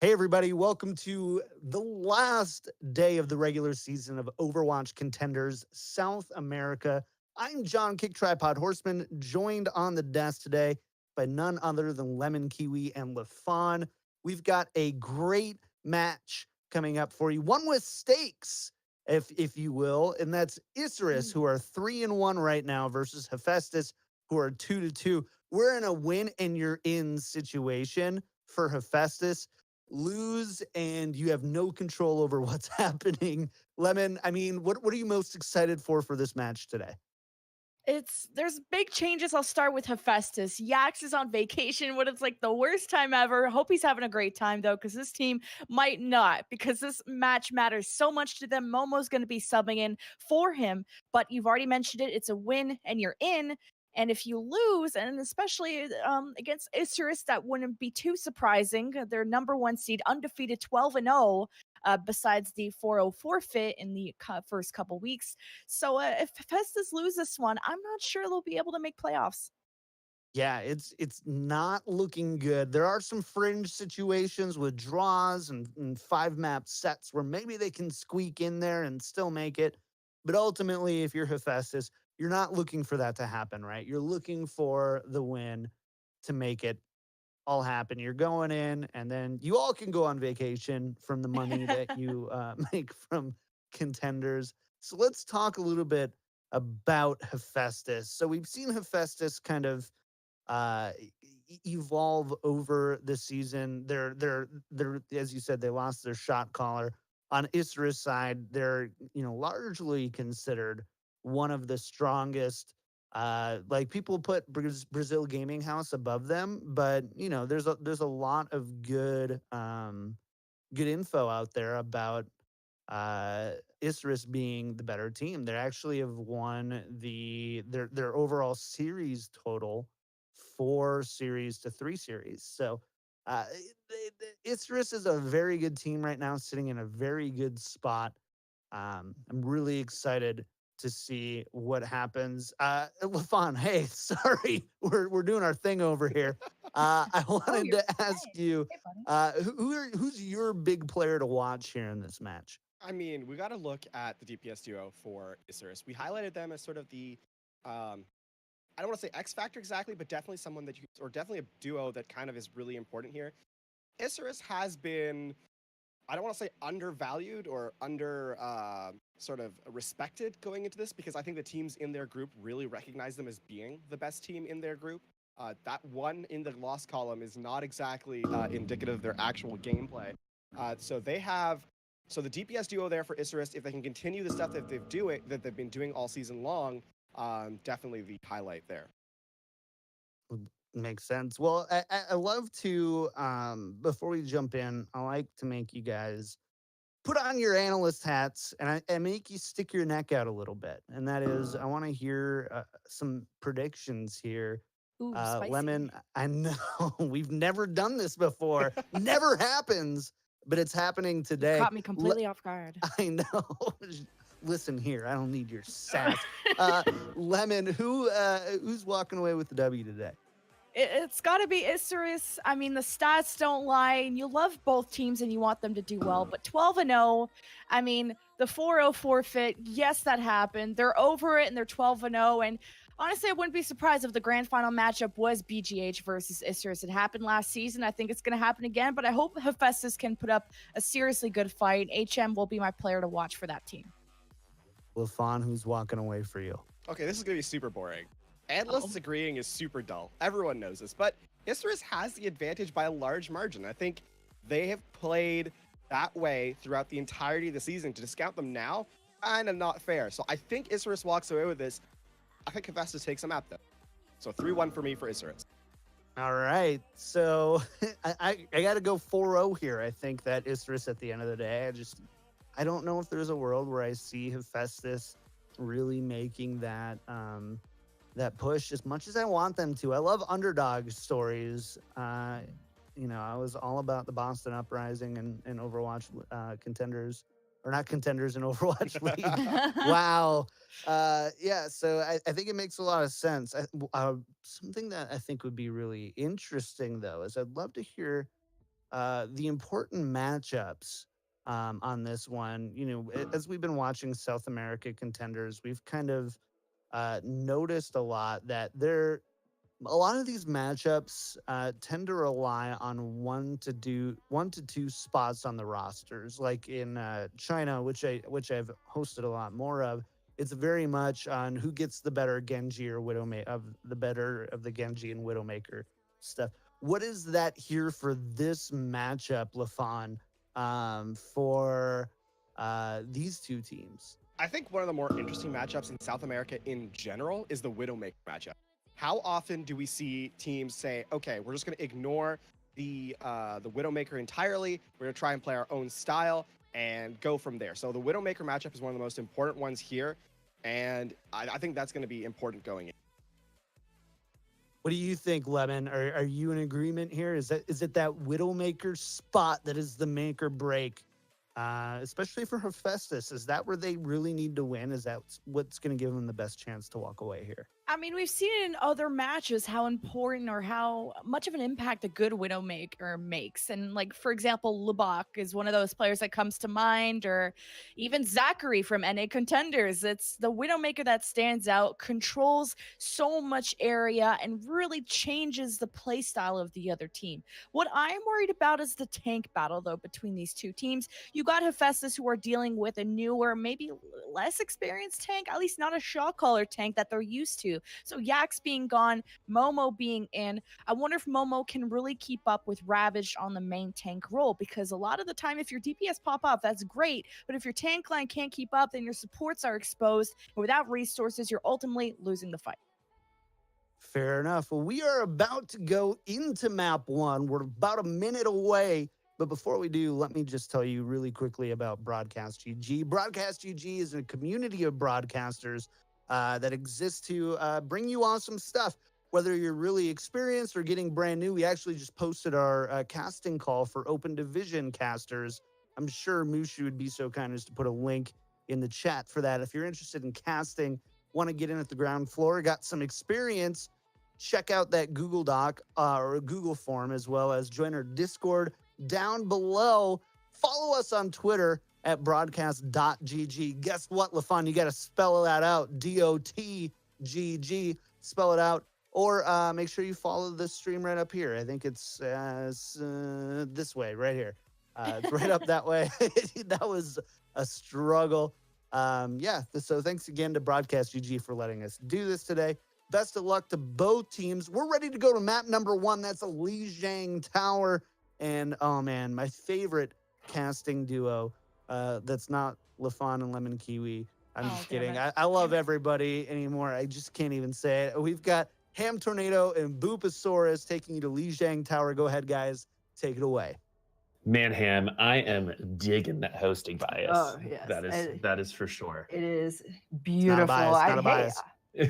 Hey, everybody. Welcome to the last day of the regular season of Overwatch Contenders South America. I'm John Kick Tripod Horseman, joined on the desk today by none other than Lemon Kiwi and LaFon. We've got a great match coming up for you, one with stakes, if you will, and that's Isurus, who are 3-1 right now, versus Hephaestus, who are 2-2. We're in a win and you're in situation for Hephaestus. Lose and you have no control over what's happening. Lemon, I mean, what are you most excited for this match today? There's big changes. I'll start with Hephaestus. Yax is on vacation, what it's like the worst time ever. Hope he's having a great time though, because this team might not, because this match matters so much to them. Momo's going to be subbing in for him, but you've already mentioned it. It's a win and you're in. And if you lose, and especially against Isurus, that wouldn't be too surprising. They're number one seed, undefeated, 12-0. Besides the 4-0 forfeit in the first couple weeks. So if Hephaestus lose this one, I'm not sure they'll be able to make playoffs. Yeah, it's not looking good. There are some fringe situations with draws and 5-map sets where maybe they can squeak in there and still make it. But ultimately, if you're Hephaestus, you're not looking for that to happen, right? You're looking for the win to make it all happen. You're going in, and then you all can go on vacation from the money that you make from Contenders. So let's talk a little bit about Hephaestus. So we've seen Hephaestus kind of evolve over the season. They're as you said, they lost their shot caller. On Isurus side, they're largely considered one of the strongest. Like people put Brazil Gaming House above them, but there's a lot of good info out there about Isurus being the better team. They actually have won their overall series total 4 series to 3 series. So uh, Isurus is a very good team right now, sitting in a very good spot. I'm really excited to see what happens. LaFon, hey, sorry, we're doing our thing over here. I Oh, wanted you're to ask fine. you, Hey, buddy. who's your big player to watch here in this match? I mean, we got to look at the DPS duo for Isurus. We highlighted them as sort of the, I don't want to say X factor exactly, but definitely someone that or definitely a duo that kind of is really important here. Isurus has been, I don't want to say undervalued or under sort of respected going into this, because I think the teams in their group really recognize them as being the best team in their group. That one in the loss column is not exactly indicative of their actual gameplay. So they have the DPS duo there for Isurus. If they can continue the stuff that they've been doing all season long, definitely the highlight there. Makes sense. Well, I love to, before we jump in, I like to make you guys put on your analyst hats and make you stick your neck out a little bit. And that is, I want to hear some predictions here. Ooh, spicy. Lemon, I know we've never done this before, never happens, but it's happening You today. caught me completely off guard. I know. Listen here, I don't need your sass. Lemon, who's walking away with the W today? It's got to be Isurus. I mean, the stats don't lie, and you love both teams and you want them to do well. But 12-0, I mean, the 4-0 forfeit, yes, that happened. They're over it and they're 12-0. And honestly, I wouldn't be surprised if the grand final matchup was BGH versus Isurus. It happened last season. I think it's going to happen again, but I hope Hephaestus can put up a seriously good fight. HM will be my player to watch for that team. LaFon, who's walking away for you? Okay, this is going to be super boring. Analysts agreeing is super dull. Everyone knows this, but Isurus has the advantage by a large margin. I think they have played that way throughout the entirety of the season. To discount them now, kind of not fair. So I think Isurus walks away with this. I think Hephaestus takes them out though. So 3-1 for me for Isurus. All right. So I got to go 4-0 here. I think that Isurus at the end of the day, I don't know if there's a world where I see Hephaestus really making that that push as much as I want them to. I love underdog stories. I was all about the Boston Uprising and Overwatch contenders, or not contenders in Overwatch League. Wow. Yeah, so I think it makes a lot of sense. Something that I think would be really interesting, though, is I'd love to hear the important matchups on this one. As we've been watching South America Contenders, we've kind of noticed a lot that a lot of these matchups tend to rely on one to two spots on the rosters. Like in China, which I've hosted a lot more of, it's very much on who gets the better Genji or Widowmaker of the better of the Genji and Widowmaker stuff. What is that here for this matchup, Lafon, for these two teams? I think one of the more interesting matchups in South America in general is the Widowmaker matchup. How often do we see teams say, okay, we're just going to ignore the Widowmaker entirely. We're going to try and play our own style and go from there. So the Widowmaker matchup is one of the most important ones here. And I think that's going to be important going in. What do you think, Lemon? Are you in agreement here? Is it that Widowmaker spot that is the make or break, especially for Hephaestus? Is that where they really need to win? Is that what's going to give them the best chance to walk away here? I mean, we've seen in other matches how important or how much of an impact a good Widowmaker makes. And like, for example, Lubak is one of those players that comes to mind, or even Zachary from NA Contenders. It's the Widowmaker that stands out, controls so much area, and really changes the play style of the other team. What I'm worried about is the tank battle, though, between these two teams. You got Hephaestus, who are dealing with a newer, maybe less experienced tank, at least not a shot caller tank that they're used to. So Yax being gone, Momo being in, I wonder if Momo can really keep up with Ravage on the main tank role, because a lot of the time, if your DPS pop off, that's great, but if your tank line can't keep up, then your supports are exposed, and without resources, you're ultimately losing the fight. Fair enough. Well, we are about to go into map 1. We're about a minute away. But before we do, let me just tell you really quickly about Broadcast.gg. Broadcast.gg is a community of broadcasters that exists to bring you awesome stuff. Whether you're really experienced or getting brand new, we actually just posted our casting call for Open Division casters. I'm sure Mushu would be so kind as to put a link in the chat for that. If you're interested in casting, want to get in at the ground floor, got some experience, check out that Google Doc or Google form, as well as join our Discord down below. Follow us on Twitter at Broadcast.gg. Guess what, LaFon? You got to spell that out. D-O-T-G-G. Spell it out. Or make sure you follow the stream right up here. I think it's this way, right here. It's right up that way. That was a struggle. So thanks again to Broadcast.gg for letting us do this today. Best of luck to both teams. We're ready to go to map number 1. That's a Lijiang Tower. And, oh, man, my favorite casting duo that's not LaFon and Lemon Kiwi. I'm just kidding. I love everybody anymore. I just can't even say it. We've got Ham Tornado and Boopasaurus taking you to Lijiang Tower. Go ahead, guys. Take it away. Man, Ham, I am digging that hosting bias. Oh, yes. That is for sure. It is beautiful. Not a bias.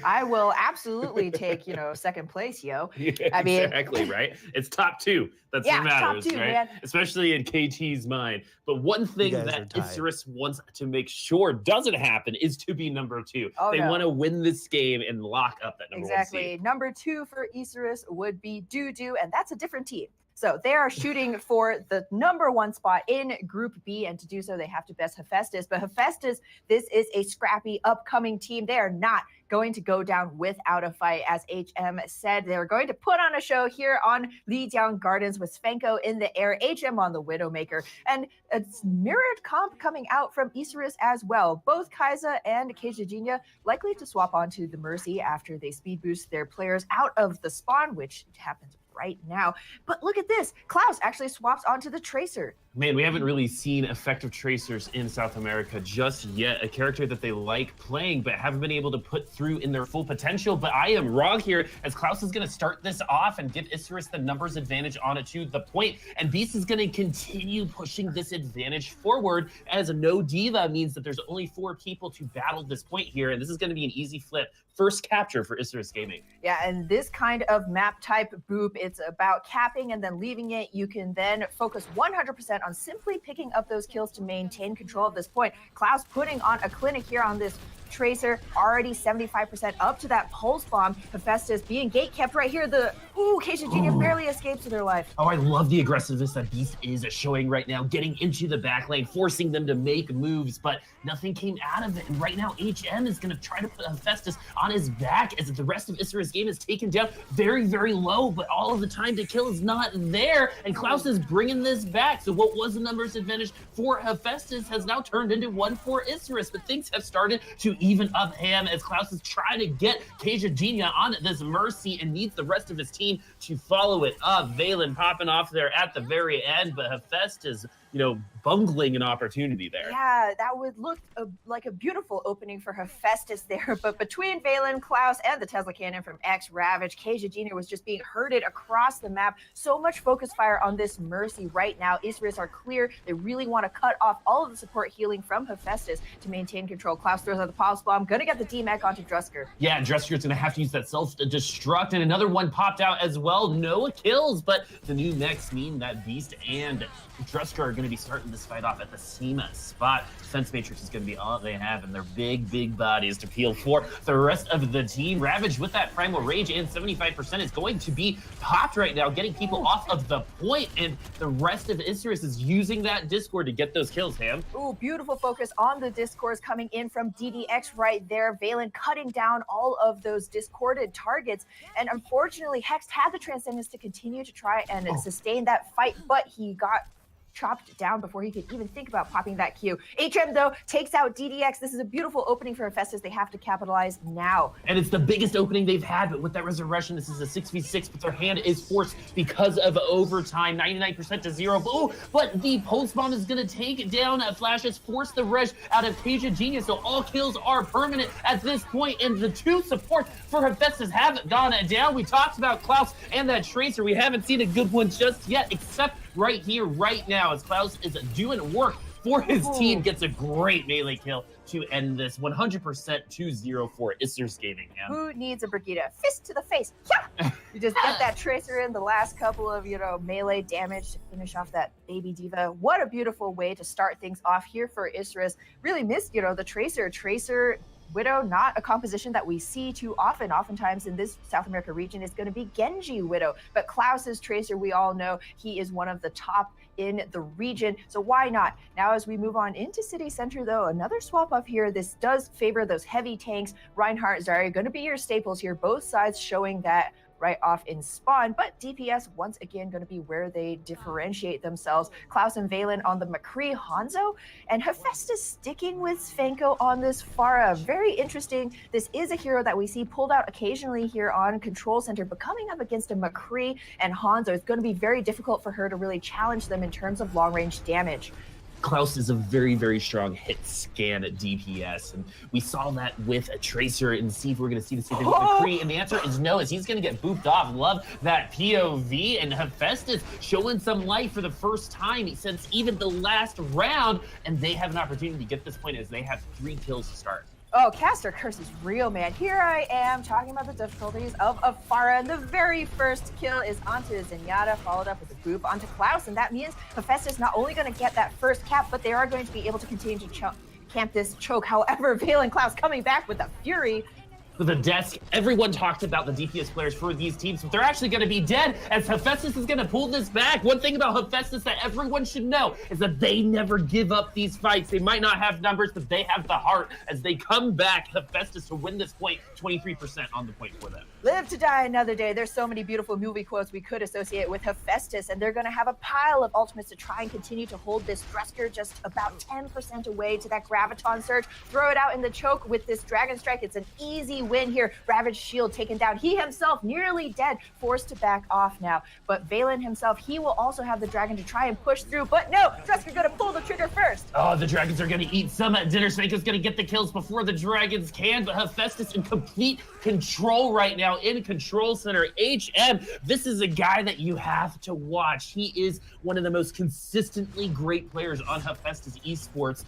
I will absolutely take, second place, yo. I mean, exactly, right? It's top 2. That's what matters, top 2, right? Man. Especially in KT's mind. But one thing that Isurus wants to make sure doesn't happen is to be number 2. They want to win this game and lock up that number 1 seed. Number 2 for Isurus would be Dudu, and that's a different team. So they are shooting for the number 1 spot in Group B, and to do so, they have to best Hephaestus. But Hephaestus, this is a scrappy, upcoming team. They are not going to go down without a fight. As HM said, they're going to put on a show here on Lijiang Gardens with Svenko in the air, HM on the Widowmaker, and it's mirrored comp coming out from Isurus as well. Both Kaiza and Kejijinha likely to swap onto the Mercy after they speed boost their players out of the spawn, which happens right now. But look at this. Klaus actually swaps onto the Tracer. Man, we haven't really seen effective tracers in South America just yet. A character that they like playing, but haven't been able to put through in their full potential. But I am wrong here, as Klaus is going to start this off and give Isurus the numbers advantage on it to the point. And Beast is going to continue pushing this advantage forward, as no diva means that there's only 4 people to battle this point here. And this is going to be an easy flip. First capture for Isurus Gaming. Yeah, and this kind of map type boop, it's about capping and then leaving it. You can then focus 100% on simply picking up those kills to maintain control at this point. Klaus putting on a clinic here on this Tracer already 75% up to that pulse bomb. Hephaestus being gate kept right here. Keisha Jr. barely escapes to their life. Oh, I love the aggressiveness that Beast is showing right now, getting into the back lane, forcing them to make moves, but nothing came out of it. And right now, HM is going to try to put Hephaestus on his back as the rest of Isurus' game is taken down very, very low, but all of the time to kill is not there. And Klaus is bringing this back. So what was the numbers advantage for Hephaestus has now turned into one for Isurus, but things have started to even up him as Klaus is trying to get Keija Genia on this Mercy and needs the rest of his team to follow it up. Valen popping off there at the very end, but Hephaestus, bungling an opportunity there. Yeah, that would look like a beautiful opening for Hephaestus there. But between Valen, Klaus, and the Tesla cannon from X Ravage, Keija Jr. was just being herded across the map. So much focus fire on this Mercy right now. Isurus are clear. They really want to cut off all of the support healing from Hephaestus to maintain control. Klaus throws out the pulse bomb, gonna get the D-Mech onto Drusker. Yeah, Drusker's gonna have to use that self-destruct, and another one popped out as well. No kills, but the new mechs mean that Beast and Drusker are gonna be starting this fight off at the same spot. Defense Matrix is gonna be all they have, and their big bodies to peel for the rest of the team. Ravage with that Primal Rage and 75% is going to be popped right now, getting people off of the point, and the rest of Isurus is using that Discord to get those kills, Ham. Ooh, beautiful focus on the Discords coming in from DDX right there. Valen cutting down all of those discorded targets, and unfortunately, Hex had the Transcendence to continue to try and sustain that fight, but he got chopped down before he could even think about popping that Q. HM, though, takes out DDX. This is a beautiful opening for Hephaestus. They have to capitalize now. And it's the biggest opening they've had, but with that Resurrection, this is a 6v6, but their hand is forced because of overtime, 99% to 0. Ooh, but the Pulse Bomb is going to take down Flashes, force the Reg out of Keija Genius, so all kills are permanent at this point, and the two supports for Hephaestus have gone down. We talked about Klaus and that Tracer. We haven't seen a good one just yet, except right here, right now, as Klaus is doing work for his team, gets a great melee kill to end this 100% to 0 for Isurus Gaming. Yeah. Who needs a Brigitte? Fist to the face. Yeah! You just get that Tracer in, the last couple of, melee damage to finish off that baby diva. What a beautiful way to start things off here for Isurus. Really missed, the Tracer. Tracer, Widow, not a composition that we see too often. Oftentimes in this South America region is going to be Genji Widow, but Klaus's Tracer, we all know he is one of the top in the region, so why not? Now as we move on into City Center, though, another swap up here. This does favor those heavy tanks. Reinhardt, Zarya, going to be your staples here. Both sides showing that right off in spawn, but DPS once again going to be where they differentiate themselves. Klaus and Valen on the McCree Hanzo, and Hephaestus sticking with Svenko on this Pharah. Very interesting. This is a hero that we see pulled out occasionally here on Control Center, but coming up against a McCree and Hanzo, it's going to be very difficult for her to really challenge them in terms of long-range damage. Klaus is a very strong hit scan at DPS, and we saw that with a Tracer, and see if we're going to see the same thing with McCree, and the answer is no, as he's going to get booped off. Love that POV, and Hephaestus showing some life for the first time since even the last round, and they have an opportunity to get this point as they have 3 kills to start. Oh, Caster Curse is real, man. Here I am talking about the difficulties of Pharah, and the very first kill is onto Zenyatta, followed up with a boop onto Klaus, and that means Hephaestus not only going to get that first cap, but they are going to be able to continue to camp this choke. However, Valen Klaus coming back with a fury. The desk, everyone talked about the DPS players for these teams, but they're actually going to be dead as Hephaestus is going to pull this back. One thing about Hephaestus that everyone should know is that they never give up these fights. They might not have numbers, but they have the heart as they come back. Hephaestus to win this point, 23% on the point for them. Live to die another day. There's so many beautiful movie quotes we could associate with Hephaestus, and they're going to have a pile of ultimates to try and continue to hold this Drusker just about 10% away to that Graviton Surge. Throw it out in the choke with this Dragon Strike. It's an easy win here. Ravage shield taken down. He himself nearly dead, forced to back off now. But Valen himself, he will also have the dragon to try and push through. But no, Drusker going to pull the trigger first. Oh, the dragons are going to eat some at dinner. Svenko's going to get the kills before the dragons can, but Hephaestus in complete control right now in Control Center. HM, this is a guy that you have to watch. He is one of the most consistently great players on Hephaestus Esports,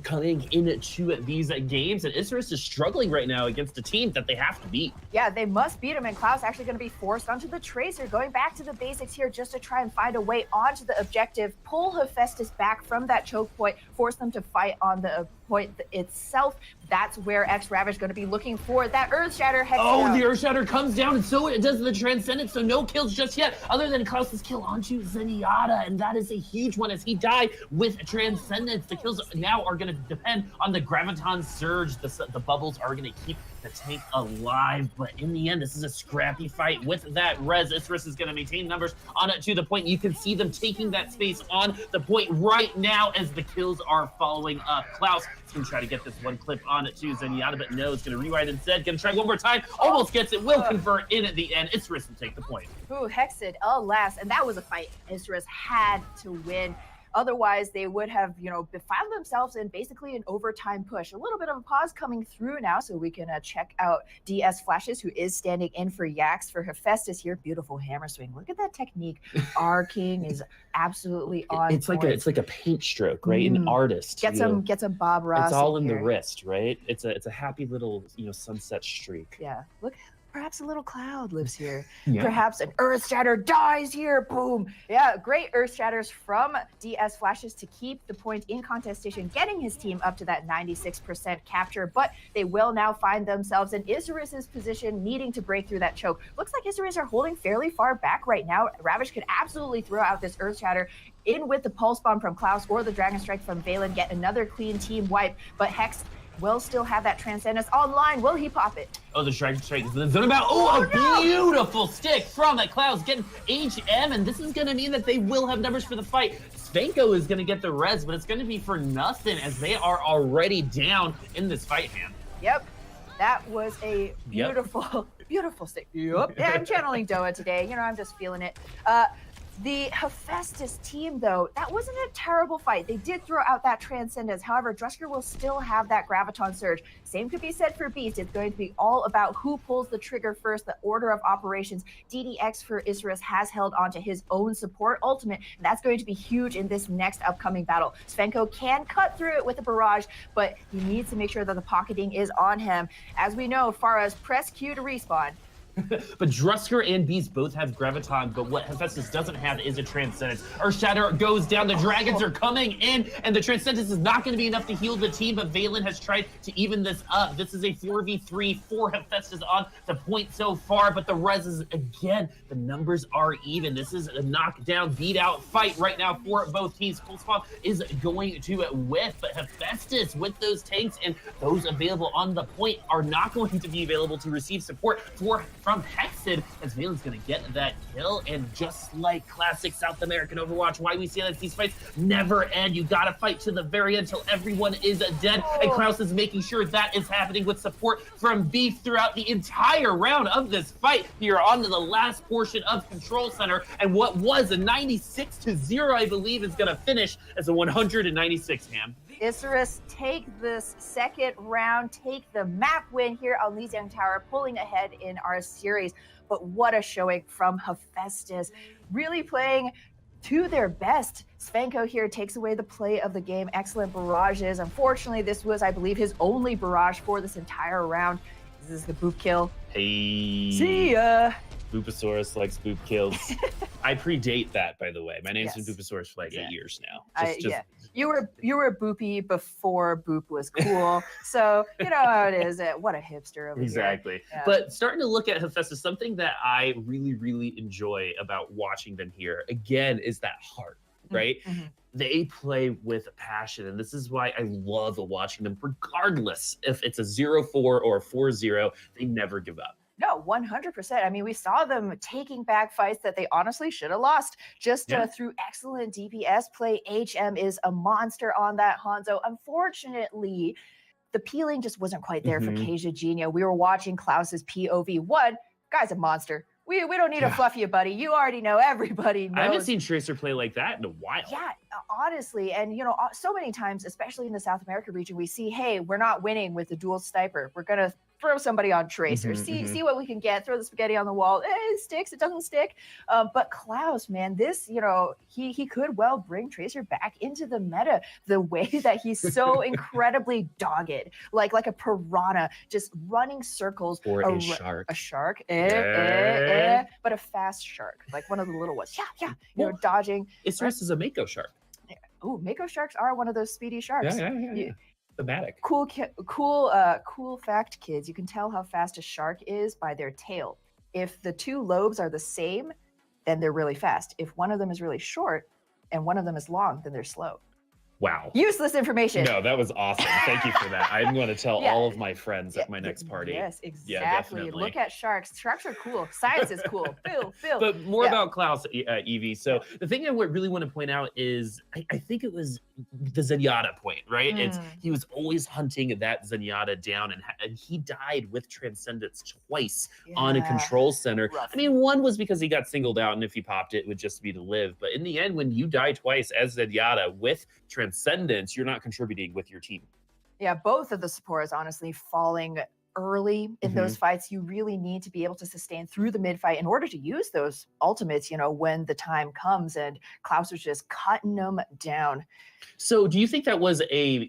coming into these games, and Isurus is struggling right now against a team that they have to beat. Yeah, they must beat him, and Klaus actually going to be forced onto the Tracer, going back to the basics here just to try and find a way onto the objective, pull Hephaestus back from that choke point, force them to fight on the point itself. That's where X-Ravage is going to be looking for that Earth Shatter Hex. Oh, the Earth Shatter comes down, and so it does the Transcendence, so no kills just yet, other than Klaus's kill onto Zenyatta, and that is a huge one as he died with Transcendence. The kills now are going to depend on the Graviton Surge. The bubbles are going to keep the tank alive, but in the end, this is a scrappy fight with that res. Isurus is going to maintain numbers on it to the point. You can see them taking that space on the point right now as the kills are following up. Klaus is going to try to get this one clip on it to Zenyatta, but no, it's going to rewind instead. Going to try one more time. Almost gets it. Will convert in at the end. Isurus will take the point. Ooh, Hexed, alas, and that was a fight Isurus had to win. Otherwise, they would have, found themselves in basically an overtime push. A little bit of a pause coming through now, so we can check out DS Flashes, who is standing in for Yax for Hephaestus here. Beautiful hammer swing. Look at that technique. Our King is absolutely on. It's like a paint stroke, right? An artist. Get some Bob Ross. It's all in here. the wrist, right? It's a happy little sunset streak. Yeah. Look. Perhaps a little cloud lives here. Yeah. Perhaps an Earth Shatter dies here. Boom. Yeah, great Earth Shatters from DS Flashes to keep the point in contestation, getting his team up to that 96% capture. But they will now find themselves in Isurus's position, needing to break through that choke. Looks like Isurus are holding fairly far back right now. Ravage could absolutely throw out this Earth Shatter in with the Pulse Bomb from Klaus or the Dragon Strike from Valen, get another clean team wipe. But Hex will still have that Transcendence online. Will he pop it? Oh, the Dragon Strike is in the zone about. Oh, a beautiful stick from that Klaus getting HM, and this is going to mean that they will have numbers for the fight. Svenko is going to get the res, but it's going to be for nothing as they are already down in this fight, man. Yep. That was a beautiful, beautiful stick. Yep. Yeah, I'm channeling Doa today. I'm just feeling it. The Hephaestus team, though, that wasn't a terrible fight. They did throw out that Transcendence. However, Drusker will still have that Graviton Surge. Same could be said for Beast. It's going to be all about who pulls the trigger first, the order of operations. DDX for Isurus has held onto his own support ultimate, and that's going to be huge in this next upcoming battle. Svenko can cut through it with a barrage, but he needs to make sure that the pocketing is on him. As we know, Farah's press Q to respawn. But Drusker and Beast both have Graviton, but what Hephaestus doesn't have is a Transcendence. Earth Shatter goes down, the Dragons are coming in, and the Transcendence is not going to be enough to heal the team, but Valen has tried to even this up. This is a 4v3 for Hephaestus on the point so far, but the res is, again, the numbers are even. This is a knockdown, beat-out fight right now for both teams. Pulse Bomb is going to whiff, but Hephaestus, with those tanks and those available on the point, are not going to be available to receive support from Hexed, as Valen's going to get that kill. And just like classic South American Overwatch, why we see that these fights never end. You got to fight to the very end until everyone is dead. And Klaus is making sure that is happening with support from Beef throughout the entire round of this fight. Here on to the last portion of Control Center, and what was a 96-0, I believe, is going to finish as a 196, Ham. Isurus take this second round, take the map win here on Lijiang Tower, pulling ahead in our series. But what a showing from Hephaestus, really playing to their best. Svenko here takes away the play of the game. Excellent barrages. Unfortunately, this was, I believe, his only barrage for this entire round. This is the boop kill. Hey. See ya. Booposaurus likes boop kills. I predate that, by the way. My name's been Yes. Booposaurus for like 8 years now. Yeah, you were boopy before boop was cool, so you know how it is. What a hipster over Exactly. here. Yeah. But starting to look at Hephaestus, something that I really, really enjoy about watching them here, again, is that heart, right? Mm-hmm. They play with passion, and this is why I love watching them, regardless if it's a 0-4 or a 4-0, they never give up. No, 100%. I mean, we saw them taking back fights that they honestly should have lost just through excellent DPS play. HM is a monster on that Hanzo. Unfortunately, the peeling just wasn't quite there for Kasia Genia. We were watching Klaus's POV. One, guy's a monster. We don't need to fluff you, buddy. You already know. Everybody knows. I haven't seen Tracer play like that in a while. Yeah, honestly. And, so many times, especially in the South America region, we see, hey, we're not winning with the dual sniper. We're going to throw somebody on Tracer, see what we can get, throw the spaghetti on the wall. It sticks, it doesn't stick. But Klaus, man, this, he could well bring Tracer back into the meta the way that he's so incredibly dogged, like a piranha, just running circles. Or a shark. A shark, but a fast shark, like one of the little ones. Yeah, dodging. Isurus is a Mako shark. Oh, Mako sharks are one of those speedy sharks. Yeah. Thematic. Cool fact, kids. You can tell how fast a shark is by their tail. If the two lobes are the same, then they're really fast. If one of them is really short and one of them is long, then they're slow. Wow. Useless information. No, that was awesome. Thank you for that. I'm going to tell Yeah. all of my friends at my next party. Yes, exactly. Yeah, definitely. Look at sharks. Sharks are cool. Science is cool. Phil. But more Yeah. about Klaus, Evie. So the thing I really want to point out is I think it was the Zenyatta point, right? It's he was always hunting that Zenyatta down, and he died with Transcendence twice on a control center. Rough. I mean, one was because he got singled out, and if he popped it, it would just be to live. But in the end, when you die twice as Zenyatta with Transcendence, you're not contributing with your team. Yeah, both of the supports honestly falling early in those fights. You really need to be able to sustain through the mid fight in order to use those ultimates, when the time comes, and Klaus was just cutting them down. So do you think that was a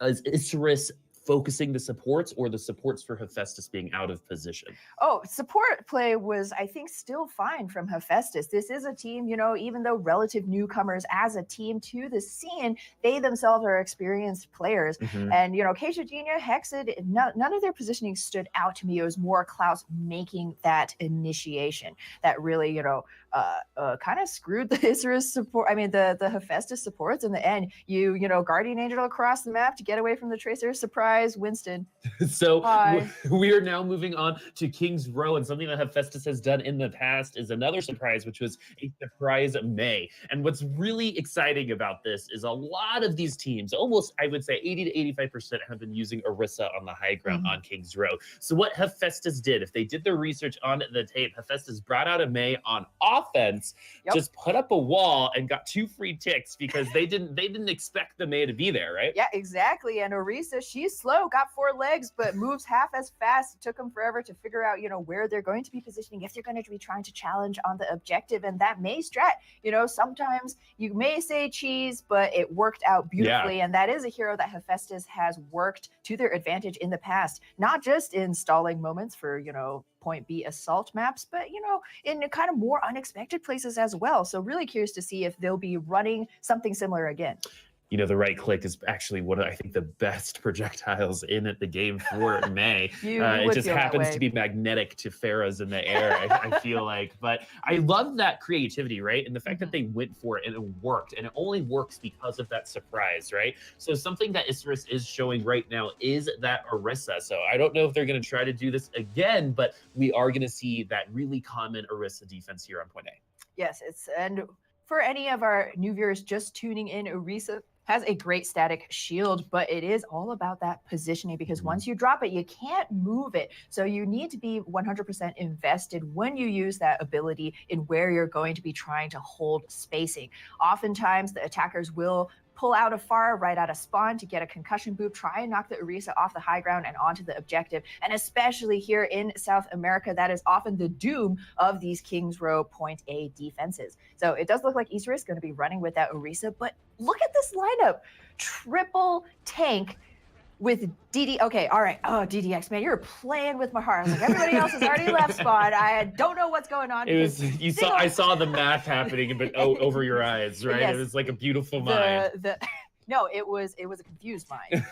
Isurus focusing the supports, or the supports for Hephaestus being out of position? Oh, support play was, I think, still fine from Hephaestus. This is a team, even though relative newcomers as a team to the scene, they themselves are experienced players. And, Keijujinha, Hexed, none of their positioning stood out to me. It was more Klaus making that initiation that really, kind of screwed the Isurus support. I mean, the Hephaestus supports in the end. You Guardian Angel across the map to get away from the Tracer. Surprise, Winston. So we are now moving on to King's Row, and something that Hephaestus has done in the past is another surprise, which was a surprise May. And what's really exciting about this is a lot of these teams, almost I would say 80 to 85%, have been using Orisa on the high ground on King's Row. So what Hephaestus did, if they did their research on the tape, Hephaestus brought out a May on offense, just put up a wall and got 2 free ticks because they didn't expect the May to be there, right? Yeah, exactly. And Orisa, she's slow, got 4 legs, but moves half as fast. It took them forever to figure out, where they're going to be positioning, if they're going to be trying to challenge on the objective. And that May strat, sometimes you may say cheese, but it worked out beautifully. And that is a hero that Hephaestus has worked to their advantage in the past, not just in stalling moments for, point B assault maps, but in kind of more unexpected places as well. So really curious to see if they'll be running something similar again. The right click is actually one of, I think, the best projectiles in the game for May. It just happens to be magnetic to Pharahs in the air, I feel like. But I love that creativity, right? And the fact that they went for it and it worked. And it only works because of that surprise, right? So something that Isurus is showing right now is that Orisa. So I don't know if they're going to try to do this again, but we are going to see that really common Orisa defense here on point A. Yes, and for any of our new viewers just tuning in, Orisa has a great static shield, but it is all about that positioning, because once you drop it, you can't move it. So you need to be 100% invested when you use that ability in where you're going to be trying to hold spacing. Oftentimes, the attackers will pull out a far right out of spawn to get a concussion boop, try and knock the Orisa off the high ground and onto the objective. And especially here in South America, that is often the doom of these King's Row point A defenses. So it does look like Isurus is going to be running with that Orisa, but look at this lineup. Triple tank with DD. Okay, all right. Oh, DDX, man, you're playing with my heart. I was like, everybody else has already left spawn. I don't know what's going on. It was I saw the math happening, but over your eyes, right? Yes. It was like a beautiful mind. No, it was a confused mind.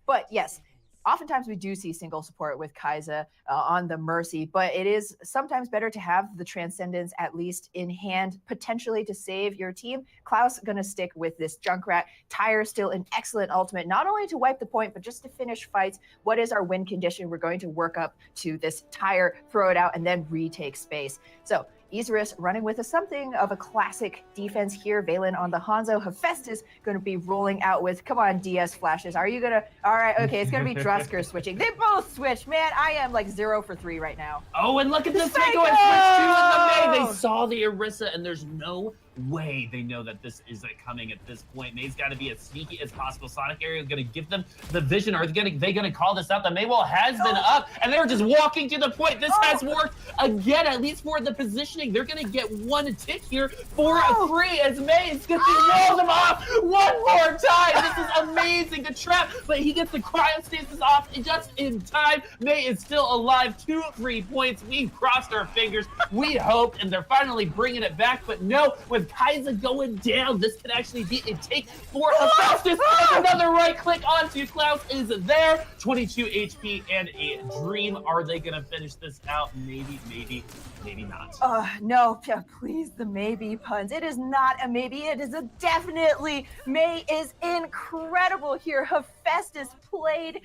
But yes, oftentimes we do see single support with Kai'Sa on the Mercy, but it is sometimes better to have the Transcendence at least in hand, potentially to save your team. Klaus gonna stick with this Junkrat. Tyre still an excellent ultimate, not only to wipe the point, but just to finish fights. What is our win condition? We're going to work up to this Tyre, throw it out, and then retake space. So Isurus running with something of a classic defense here. Valen on the Hanzo. Hephaestus going to be rolling out with, come on, DS flashes. Are you going to, all right, okay, it's going to be Drusker switching. They both switched. Man, I am like 0 for 3 right now. Oh, and look at this Faker and switch 2 in the May. They saw the Orisa, and there's no way they know that this is coming at this point. May's got to be as sneaky as possible. Sonic Area is going to give them the vision. Are they going to call this out? The Maywall has been up, and they're just walking to the point. This has worked again, at least for the positioning. They're going to get 1 tick here for a free, as May is going to roll them off one more time. This is amazing. The trap, but he gets the cryostasis off just in time. May is still alive. 2 free points. We crossed our fingers. We hoped, and they're finally bringing it back, but no, with Kaiser going down. This could actually be a take for Hephaestus. Another right click onto Klaus is there. 22 HP and a dream. Are they going to finish this out? Maybe not. No, please, the maybe puns. It is not a maybe. It is a definitely. May is incredible here. Hephaestus played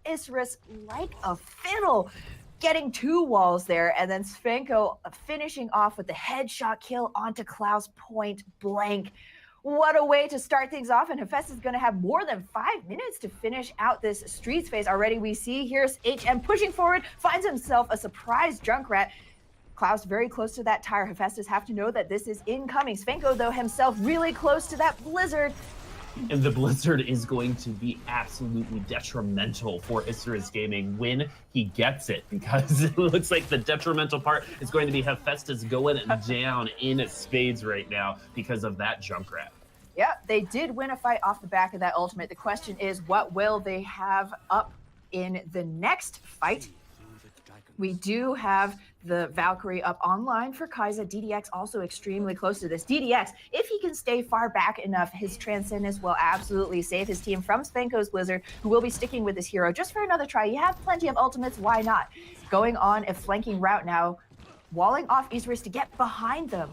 Isurus like a fiddle, getting 2 walls there, and then Svenko finishing off with the headshot kill onto Klaus point blank. What a way to start things off, and Hephaestus is going to have more than 5 minutes to finish out this Streets phase. Already we see here's HM pushing forward, finds himself a surprise Junkrat. Klaus very close to that tire. Hephaestus have to know that this is incoming. Svenko, though, himself really close to that blizzard. And the blizzard is going to be absolutely detrimental for Isurus Gaming when he gets it, because it looks like the detrimental part is going to be Hephaestus going down in spades right now because of that Junkrat. Yeah, they did win a fight off the back of that ultimate. The question is, what will they have up in the next fight? We do have the Valkyrie up online for Kaiser. DDX also extremely close to this. DDX, if he can stay far back enough, his Transcendence will absolutely save his team from Svenko's Blizzard, who will be sticking with his hero just for another try. You have plenty of ultimates, why not? Going on a flanking route now, walling off Isurus to get behind them.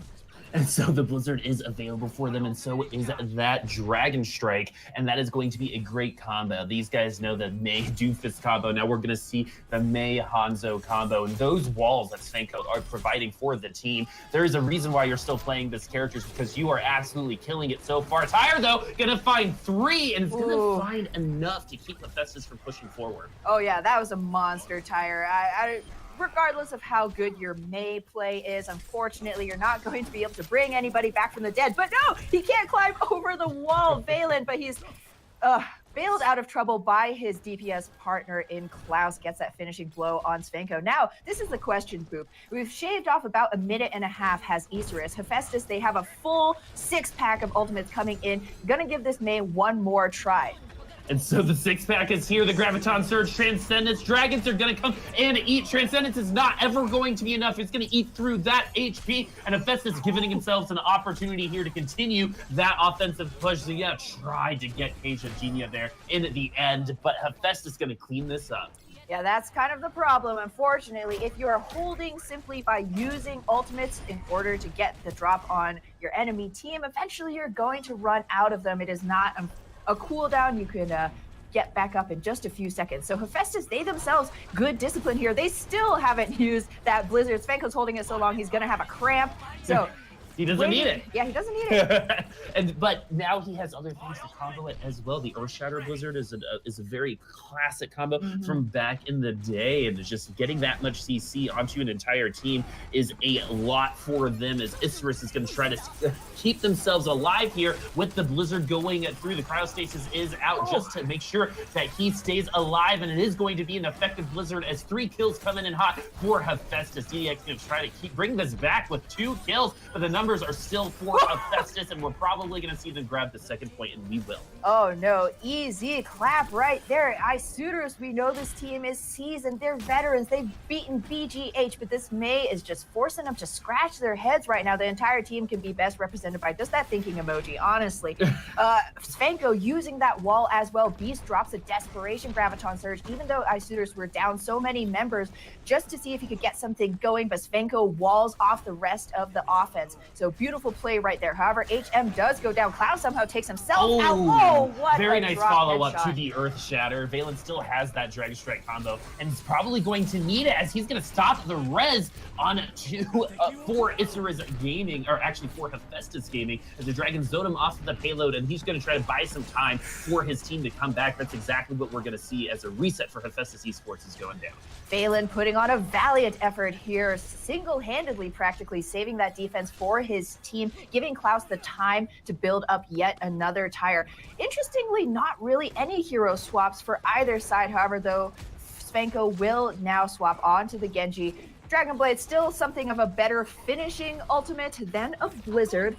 And so the Blizzard is available for them, and so is that Dragon Strike, and that is going to be a great combo. These guys know the Mei Doofus combo. Now we're going to see the Mei Hanzo combo, and those walls that Svenko are providing for the team. There is a reason why you're still playing this character, because you are absolutely killing it so far. Tyre, though, going to find 3, and it's going to find enough to keep Hephaestus from pushing forward. Oh, yeah, that was a monster, Tyre. Regardless of how good your Mei play is, unfortunately, you're not going to be able to bring anybody back from the dead. But no, he can't climb over the wall, Valen, but he's bailed out of trouble by his DPS partner in Klaus, gets that finishing blow on Svenko. Now, this is the question, Boop. We've shaved off about a minute and a half, has Isurus. Hephaestus, they have a full 6-pack of ultimates coming in. Gonna give this Mei one more try. And so the 6-pack is here. The Graviton Surge, Transcendence. Dragons are going to come and eat. Transcendence is not ever going to be enough. It's going to eat through that HP. And Hephaestus giving himself an opportunity here to continue that offensive push. So yeah, tried to get Asia Genia there in the end. But Hephaestus going to clean this up. Yeah, that's kind of the problem. Unfortunately, if you're holding simply by using ultimates in order to get the drop on your enemy team, eventually you're going to run out of them. It is not a cooldown. You can get back up in just a few seconds. So Hephaestus, they themselves, good discipline here. They still haven't used that Blizzard. Svenko's holding it so long, he's going to have a cramp. So he doesn't need it. Yeah, he doesn't need it. But now he has other things to combo it as well. The Earthshatter Blizzard is a very classic combo from back in the day, and just getting that much CC onto an entire team is a lot for them, as Isurus is going to try to keep themselves alive here with the Blizzard going through. The Cryostasis is out just to make sure that he stays alive, and it is going to be an effective Blizzard as 3 kills coming in hot for Hephaestus. DDX going to try to bring this back with 2 kills, but the numbers are still for Hephaestus, and we're probably going to see them grab the 2nd point, and we will. Oh no, easy clap right there. Isurus, we know this team is seasoned. They're veterans. They've beaten BGH, but this Mei is just forcing them to scratch their heads right now. The entire team can be best represented by just that thinking emoji, honestly. Svenko using that wall as well. Beast drops a desperation Graviton Surge, even though Isurus were down so many members, just to see if he could get something going, but Svenko walls off the rest of the offense. So beautiful play right there. However, HM does go down. Cloud somehow takes himself out. Oh, what very a nice drop follow-up headshot. to the Earth Shatter. Valen still has that Dragon Strike combo, and he's probably going to need it, as he's going to stop the res on for Isurus Gaming, or actually for Hephaestus Gaming, as the Dragon zoned him off of the payload, and he's going to try to buy some time for his team to come back. That's exactly what we're going to see as a reset for Hephaestus Esports is going down. Valen putting on a valiant effort here, single-handedly practically saving that defense for his team, giving Klaus the time to build up yet another tire. Interestingly, not really any hero swaps for either side. However, though, Svenko will now swap onto the Genji. Dragon Blade still something of a better finishing ultimate than a Blizzard.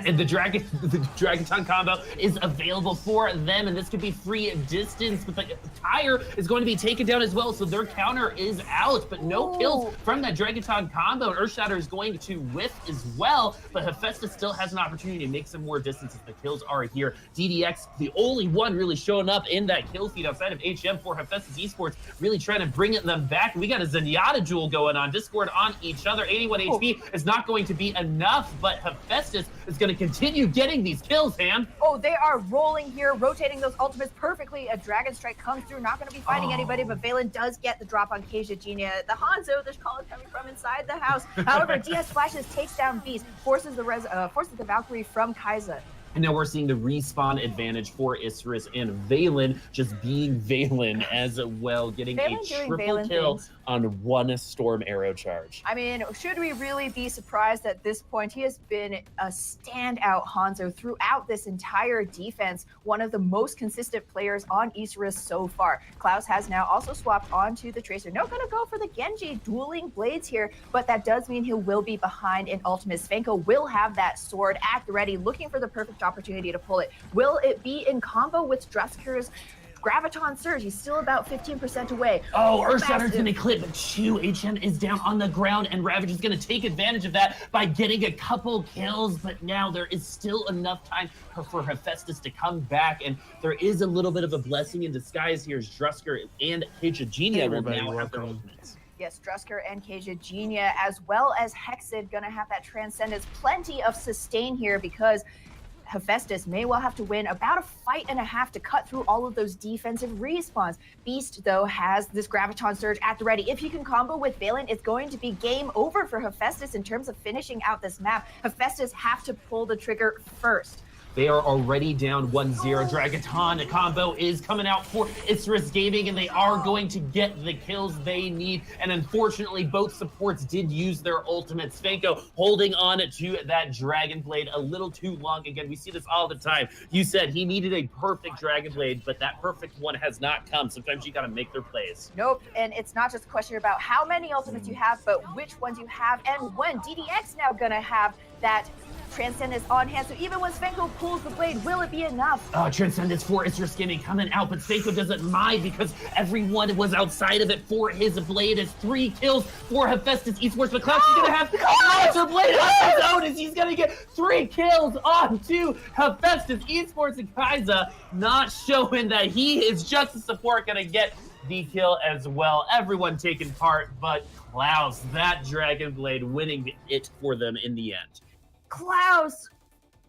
And the Dragonton combo is available for them, and this could be free distance, but the tire is going to be taken down as well, so their counter is out, but no kills from that Dragonton combo, and Earthshatter is going to whiff as well, but Hephaestus still has an opportunity to make some more distance as the kills are here. DDX, the only one really showing up in that kill feed outside of HM for Hephaestus Esports, really trying to bring them back. We got a Zenyatta duel going on, Discord on each other. 81 HP is not going to be enough, but Hephaestus is going to continue getting these kills, Ham. Oh, they are rolling here, rotating those ultimates perfectly. A Dragon Strike comes through, not going to be finding anybody, but Valen does get the drop on Keija Genia. The Hanzo, there's call coming from inside the house. However, DS flashes, takes down Beast, forces the Valkyrie from Kai'Sa. And now we're seeing the respawn advantage for Isurus and Valen just being Valen as well, getting a triple kill on one Storm Arrow charge. I mean, should we really be surprised at this point? He has been a standout Hanzo throughout this entire defense, one of the most consistent players on Isurus so far. Klaus has now also swapped onto the Tracer. No, gonna go for the Genji, dueling blades here, but that does mean he will be behind in ultimate. Svenko will have that sword at the ready, looking for the perfect opportunity to pull it. Will it be in combo with Drusker's Graviton Surge? He's still about 15% away. Oh, Earthshatter's gonna clip, but Chu, HM is down on the ground, and Ravage is gonna take advantage of that by getting a couple kills, but now there is still enough time for Hephaestus to come back, and there is a little bit of a blessing in disguise here as Drusker and Keija Genia will now have their ultimates. Yes, Drusker and Keija Genia, as well as Hexid, gonna have that Transcendence. Plenty of sustain here because Hephaestus may well have to win about a fight and a half to cut through all of those defensive respawns. Beast, though, has this Graviton Surge at the ready. If he can combo with Valen, it's going to be game over for Hephaestus in terms of finishing out this map. Hephaestus have to pull the trigger first. They are already down 1-0. Dragaton combo is coming out for Isurus Gaming, and they are going to get the kills they need. And unfortunately, both supports did use their ultimate. Svenko holding on to that Dragon Blade a little too long. Again, we see this all the time. You said he needed a perfect Dragon Blade, but that perfect one has not come. Sometimes you got to make their plays. Nope, and it's not just a question about how many ultimates you have, but which ones you have and when. DDX now gonna have that Transcendence on hand, so even when Svenko pulls the blade, will it be enough? Transcendence for Isurus Gaming coming out, but Svenko doesn't mind because everyone was outside of it for his blade. As 3 kills for Hephaestus Esports, but Klaus is gonna have another blade on his own as he's gonna get 3 kills onto Hephaestus Esports, and Kai'Sa not showing that he is just a support, gonna get the kill as well. Everyone taking part, but Klaus, that Dragon Blade, winning it for them in the end. Klaus!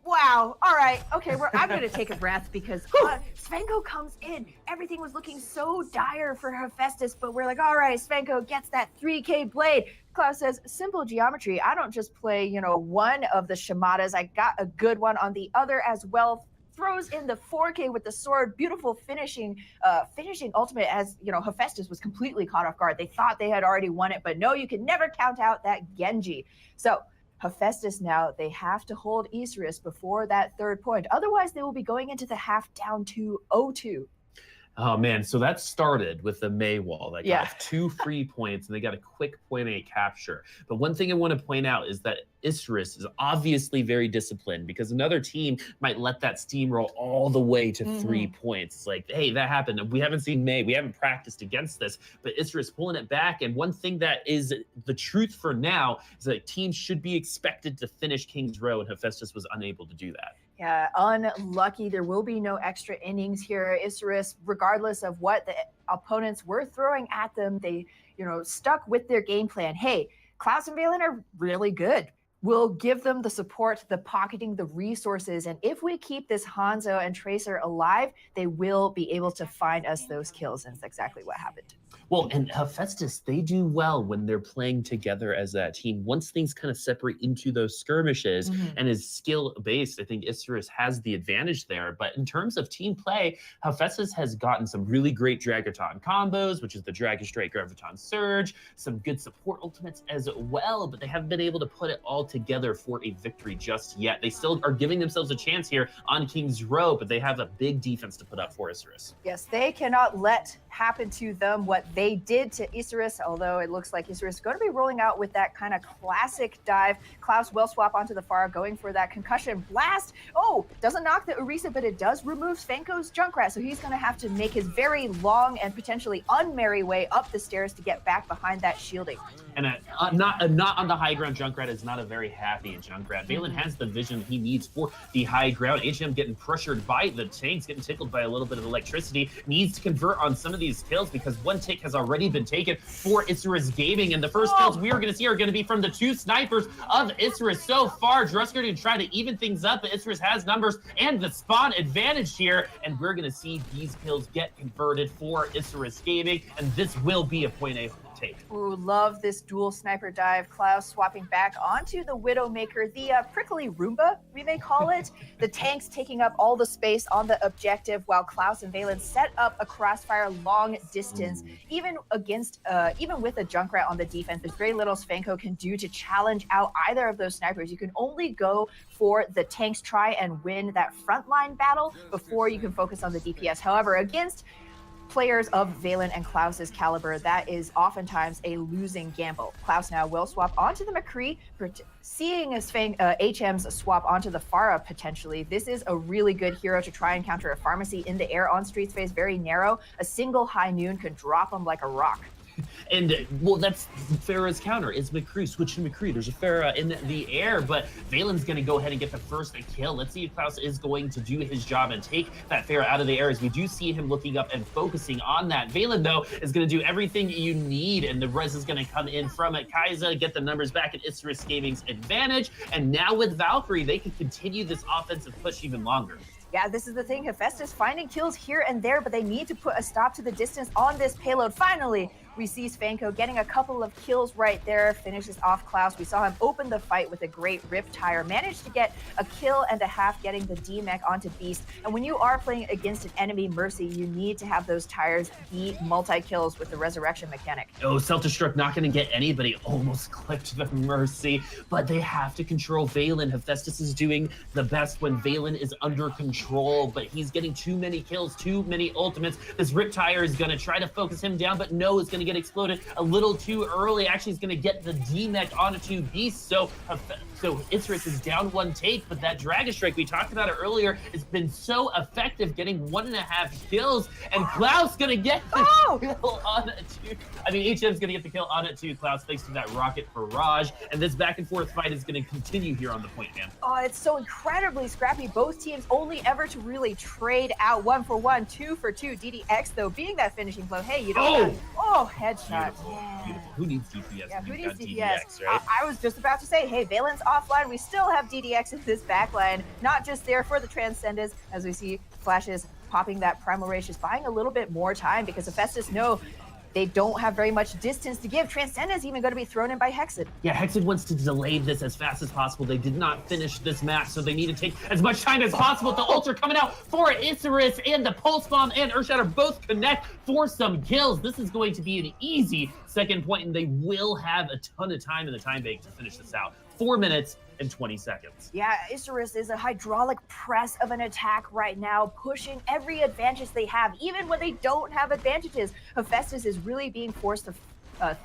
Wow. All right. Okay, I'm going to take a breath because Svenko comes in. Everything was looking so dire for Hephaestus, but we're like, all right, Svenko gets that 3K blade. Klaus says, simple geometry. I don't just play, one of the Shamadas. I got a good one on the other as well. Throws in the 4K with the sword. Beautiful finishing ultimate as, Hephaestus was completely caught off guard. They thought they had already won it, but no, you can never count out that Genji. So Hephaestus now, they have to hold Isurus before that 3rd point. Otherwise, they will be going into the half down to 0-2. Oh, man. So that started with the May wall that got 2 free points, and they got a quick point A capture. But one thing I want to point out is that Isurus is obviously very disciplined because another team might let that steamroll all the way to 3 points. It's like, hey, that happened. We haven't seen May. We haven't practiced against this. But Isurus pulling it back. And one thing that is the truth for now is that teams should be expected to finish King's Row, and Hephaestus was unable to do that. Yeah, unlucky. There will be no extra innings here. Isurus, regardless of what the opponents were throwing at them, they, stuck with their game plan. Hey, Klaus and Valen are really good. We'll give them the support, the pocketing, the resources. And if we keep this Hanzo and Tracer alive, they will be able to find us those kills. And that's exactly what happened. Well, and Hephaestus, they do well when they're playing together as that team. Once things kind of separate into those skirmishes and is skill-based, I think Isurus has the advantage there. But in terms of team play, Hephaestus has gotten some really great Dragaton combos, which is the Dragon Strike Graviton Surge, some good support ultimates as well, but they haven't been able to put it all together for a victory just yet. They still are giving themselves a chance here on King's Row, but they have a big defense to put up for Isurus. Yes, they cannot let happen to them what they did to Isurus, although it looks like Isurus is going to be rolling out with that kind of classic dive. Klaus will swap onto the Pharah, going for that concussion blast. Oh, doesn't knock the Orisa, but it does remove Svenko's Junkrat, so he's going to have to make his very long and potentially unmerry way up the stairs to get back behind that shielding. And not on the high ground Junkrat is not a very happy Junkrat. Valen has the vision he needs for the high ground. HM getting pressured by the tanks, getting tickled by a little bit of electricity, needs to convert on some of these kills because one tick has already been taken for Isurus Gaming. And the first kills we are going to see are going to be from the two snipers of Isurus so far. Drusker to try to even things up, but Isurus has numbers and the spawn advantage here. And we're going to see these kills get converted for Isurus Gaming. And this will be a point A take. Ooh, love this dual sniper dive. Klaus swapping back onto the Widowmaker, the prickly Roomba, we may call it. The tanks taking up all the space on the objective while Klaus and Valen set up a crossfire long distance. Even with a Junkrat on the defense, there's very little Svenko can do to challenge out either of those snipers. You can only go for the tanks, try and win that frontline battle before you can focus on the DPS. However, against players of Valen and Klaus's caliber, that is oftentimes a losing gamble. Klaus now will swap onto the McCree, seeing as HM's swap onto the Pharah potentially. This is a really good hero to try and counter a pharmacy in the air on Street's Face, very narrow. A single high noon could drop him like a rock. And, well, that's Pharah's counter. It's McCree. Switch to McCree. There's a Pharah in the air, but Valen's going to go ahead and get the first kill. Let's see if Klaus is going to do his job and take that Pharah out of the air, as we do see him looking up and focusing on that. Valen, though, is going to do everything you need, and the res is going to come in from it. Kaiza, get the numbers back at Isurus Gaming's advantage, and now with Valkyrie, they can continue this offensive push even longer. Yeah, this is the thing. Hephaestus finding kills here and there, but they need to put a stop to the distance on this payload. Finally, we see Svenko getting a couple of kills right there, finishes off Klaus. We saw him open the fight with a great rip tire, managed to get a kill and a half, getting the D-Mech onto Beast. And when you are playing against an enemy Mercy, you need to have those tires be multi-kills with the resurrection mechanic. Oh, Self-Destruct not going to get anybody. Almost clipped the Mercy, but they have to control Valen. Hephaestus is doing the best when Valen is under control, but he's getting too many kills, too many ultimates. This rip tire is going to try to focus him down, but no, it's going to get exploded a little too early. Actually, he's going to get the D-Mech onto Beast, so Isurus is down one take, but that Dragon Strike, we talked about it earlier, has been so effective, getting 1.5 kills, and Klaus going to get the kill on it too. I mean, HM's going to get the kill on it too, Klaus, thanks to that rocket barrage, and this back and forth fight is going to continue here on the point, man. Oh, it's so incredibly scrappy. Both teams only ever to really trade out 1 for 1, 2 for 2. DDX, though, being that finishing blow. Hey, you don't headshot. Beautiful. Beautiful. Who needs DPS? Yeah, who needs DDX, right? I was just about to say, hey, Valen's offline. We still have DDX in this backline. Not just there for the Transcendence, as we see Flashes popping that Primal Rage, just buying a little bit more time because Hephaestus know they don't have very much distance to give. Transcendence even going to be thrown in by Hexed. Yeah, Hexed wants to delay this as fast as possible. They did not finish this match, so they need to take as much time as possible. The ultra coming out for Isurus, and the Pulse Bomb and Earthshatter both connect for some kills. This is going to be an easy second point, and they will have a ton of time in the time bank to finish this out. 4 minutes and 20 seconds. Yeah, Isurus is a hydraulic press of an attack right now, pushing every advantage they have, even when they don't have advantages. Hephaestus is really being forced to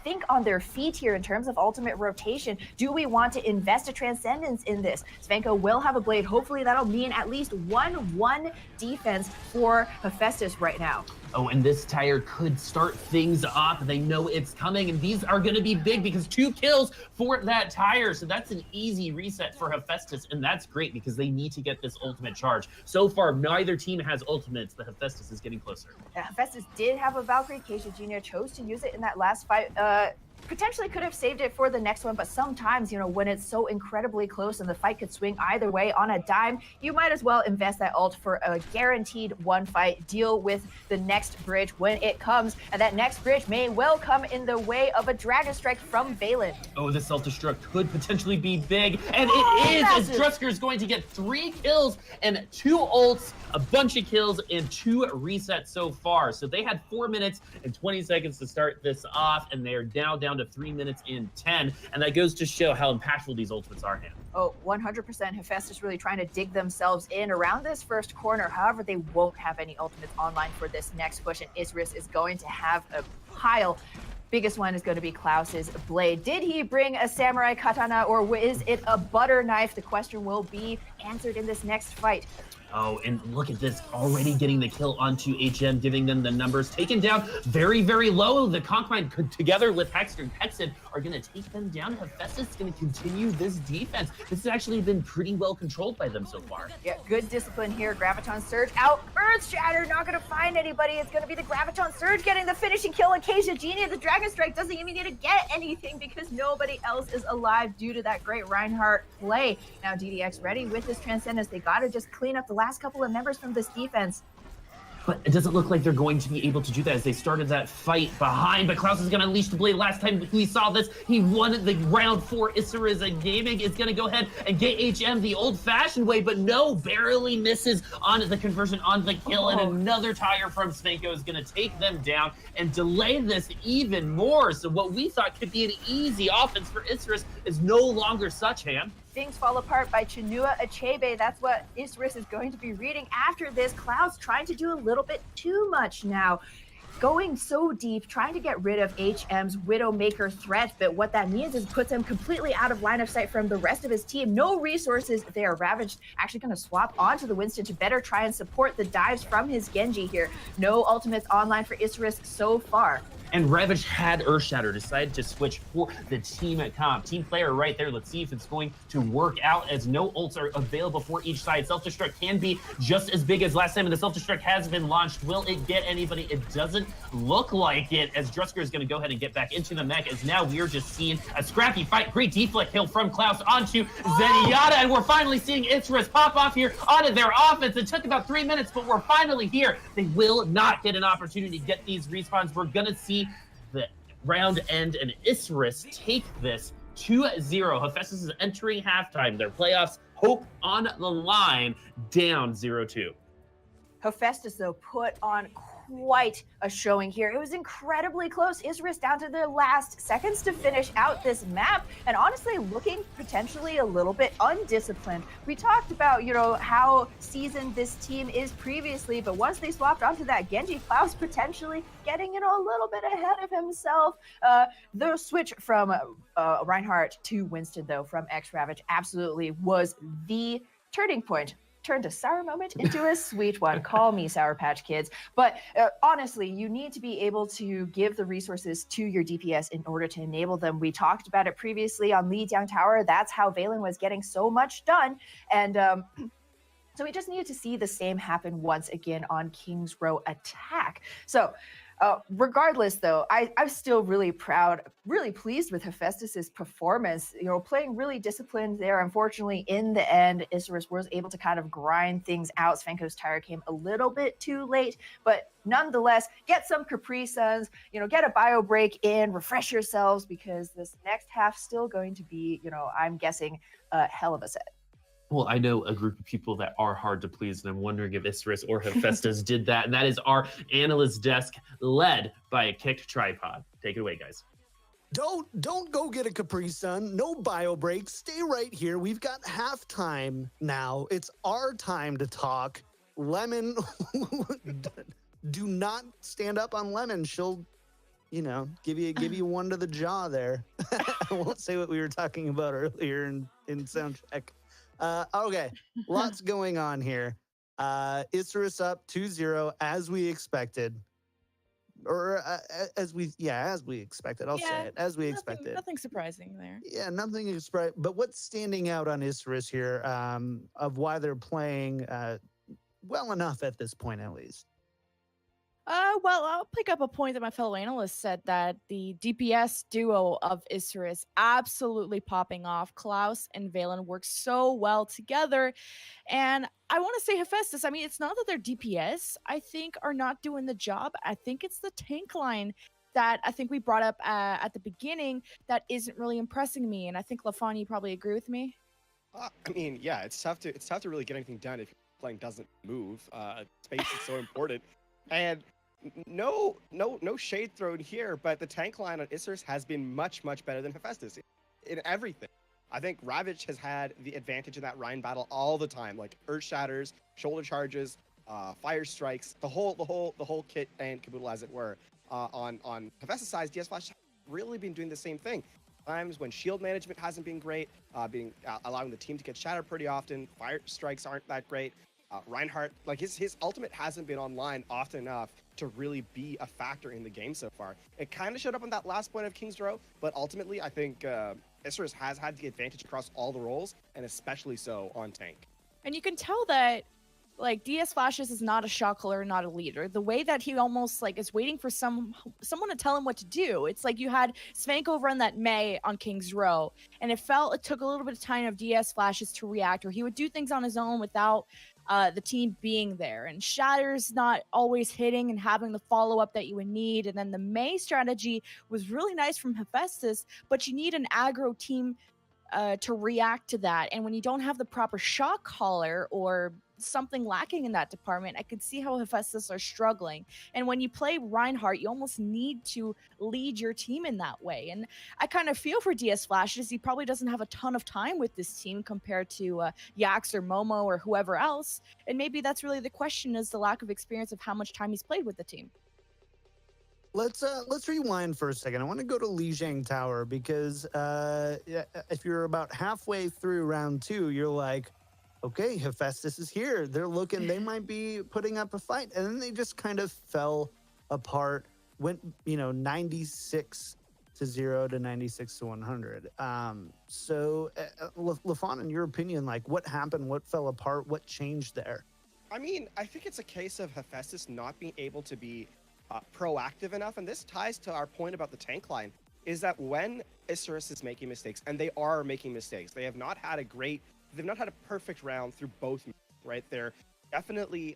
think on their feet here in terms of ultimate rotation. Do we want to invest a Transcendence in this? Svenko will have a blade. Hopefully that'll mean at least 1-1 defense for Hephaestus right now. Oh, and this tire could start things off. They know it's coming, and these are going to be big because 2 kills for that tire. So that's an easy reset for Hephaestus, and that's great because they need to get this ultimate charge. So far, neither team has ultimates, but Hephaestus is getting closer. Yeah, Hephaestus did have a Valkyrie. Keisha Jr. chose to use it in that last fight. Potentially could have saved it for the next one, but sometimes, you know, when it's so incredibly close and the fight could swing either way on a dime, you might as well invest that ult for a guaranteed one fight. Deal with the next bridge when it comes, and that next bridge may well come in the way of a Dragon Strike from Valen. Oh, the Self-Destruct could potentially be big, and it is, massive. as Drusker is going to get 3 kills and 2 ults, a bunch of kills, and 2 resets so far. So they had 4 minutes and 20 seconds to start this off, and they're now down down to 3 minutes and 10, and that goes to show how impactful these ultimates are, Han. Oh, 100%. Hephaestus really trying to dig themselves in around this first corner. However, they won't have any ultimates online for this next push, and Isurus is going to have a pile. Biggest one is going to be Klaus's blade. Did he bring a samurai katana, or is it a butter knife? The question will be answered in this next fight. Oh, and look at this, already getting the kill onto HM, giving them the numbers. Taken down very, very low. The Conquine together with Hexter and Hexen are going to take them down. Hephaestus is going to continue this defense. This has actually been pretty well controlled by them so far. Yeah, good discipline here. Graviton Surge out. Earth Shatter not going to find anybody. It's going to be the Graviton Surge getting the finishing kill. Acacia Genie, the Dragon Strike doesn't even need to get anything because nobody else is alive due to that great Reinhardt play. Now DDX ready with this Transcendence. They got to just clean up the last couple of members from this defense. But it doesn't look like they're going to be able to do that as they started that fight behind. But Klaus is going to unleash the blade. Last time we saw this, he won the round 4. Isurus Gaming is going to go ahead and get HM the old-fashioned way, but no, barely misses on the conversion on the kill. And another tire from Svenko is going to take them down and delay this even more. So what we thought could be an easy offense for Isurus is no longer such, Han. Things fall apart by Chinua Achebe. That's what Isurus is going to be reading after this. Cloud's trying to do a little bit too much now. Going so deep, trying to get rid of HM's Widowmaker threat, but what that means is puts him completely out of line of sight from the rest of his team. No resources there. Ravaged actually going to swap onto the Winston to better try and support the dives from his Genji here. No ultimates online for Isurus so far. And Ravage had Earthshatter, decided to switch for the team at comp. Team player right there. Let's see if it's going to work out as no ults are available for each side. Self-destruct can be just as big as last time, and the self-destruct has been launched. Will it get anybody? It doesn't look like it, as Drusker is going to go ahead and get back into the mech, as now we are just seeing a scrappy fight. Great deflect kill from Klaus onto Zenyatta, and we're finally seeing Isurus pop off here onto their offense. It took about 3 minutes, but we're finally here. They will not get an opportunity to get these respawns. We're going to see the round end and Isurus take this 2-0. Hephaestus is entering halftime. Their playoffs hope on the line, down 0-2. Hephaestus, though, put on quite a showing here. It was incredibly close. Isurus down to their last seconds to finish out this map, and honestly looking potentially a little bit undisciplined. We talked about, how seasoned this team is previously, but once they swapped onto that Genji, Klaus potentially getting a little bit ahead of himself. The switch from Reinhardt to Winston, though, from X-Ravage absolutely was the turning point. Turned a sour moment into a sweet one. Call me Sour Patch Kids. But honestly, you need to be able to give the resources to your DPS in order to enable them. We talked about it previously on Lijiang Tower. That's how Valen was getting so much done. And so we just needed to see the same happen once again on King's Row Attack. So regardless, though, I'm still really proud, really pleased with Hephaestus's performance. Playing really disciplined there. Unfortunately, in the end, Isurus was able to kind of grind things out. Svenko's tire came a little bit too late, but nonetheless, get some Capri Suns, get a bio break in, refresh yourselves, because this next half still going to be, I'm guessing, a hell of a set. Well, I know a group of people that are hard to please, and I'm wondering if Isurus or Hephaestus did that, and that is our analyst desk, led by a kicked tripod. Take it away, guys. Don't go get a Capri Sun. No bio break. Stay right here. We've got halftime now. It's our time to talk. Lemon, do not stand up on Lemon. She'll, give you one to the jaw there. I won't say what we were talking about earlier in soundcheck. Okay, lots going on here. Isurus up 2-0 as we expected. Or as we expected. I'll say it. As we expected. Nothing surprising there. Yeah, nothing is surprising. But what's standing out on Isurus here of why they're playing well enough at this point, at least? Well, I'll pick up a point that my fellow analyst said, that the DPS duo of Isurus absolutely popping off. Klaus and Valen work so well together. And I want to say Hephaestus, it's not that their DPS, I think, are not doing the job. I think it's the tank line that I think we brought up at the beginning that isn't really impressing me. And I think LaFawn, you probably agree with me. Yeah, it's tough to really get anything done if your plane doesn't move. Space is so important. And no shade thrown here, but the tank line on Isurus has been much better than Hephaestus in everything. I think Ravage has had the advantage in that Rhine battle all the time, like Earth Shatters, shoulder charges, fire strikes, the whole kit and caboodle, as it were. On Hephaestus' side, DS Flash has really been doing the same thing. Times when shield management hasn't been great, allowing the team to get shattered pretty often. Fire strikes aren't that great. Reinhardt, like his ultimate hasn't been online often enough to really be a factor in the game so far. It kind of showed up on that last point of King's Row, but ultimately I think Isurus has had the advantage across all the roles, and especially so on tank. And you can tell that like DS Flashes is not a shot caller, not a leader. The way that he almost like is waiting for someone to tell him what to do. It's like you had Svanko run that May on King's Row, and it took a little bit of time of DS Flashes to react, or he would do things on his own without the team being there. And Shatter's not always hitting and having the follow-up that you would need. And then the May strategy was really nice from Hephaestus, but you need an aggro team to react to that. And when you don't have the proper shot caller or something lacking in that department, I could see how Hephaestus are struggling. And when you play Reinhardt, you almost need to lead your team in that way. And I kind of feel for DS Flashes. He probably doesn't have a ton of time with this team compared to Yax or Momo or whoever else. And maybe that's really the question, is the lack of experience of how much time he's played with the team. Let's rewind for a second. I want to go to Lijiang Tower because if you're about halfway through round 2, you're like, okay, Hephaestus is here. They might be putting up a fight. And then they just kind of fell apart, went, 96-0 to 96-100. So, LaFon, in your opinion, like what happened? What fell apart? What changed there? I mean, I think it's a case of Hephaestus not being able to be proactive enough. And this ties to our point about the tank line, is that when Isurus is making mistakes, and they are making mistakes, they've not had a perfect round through both, right? They're definitely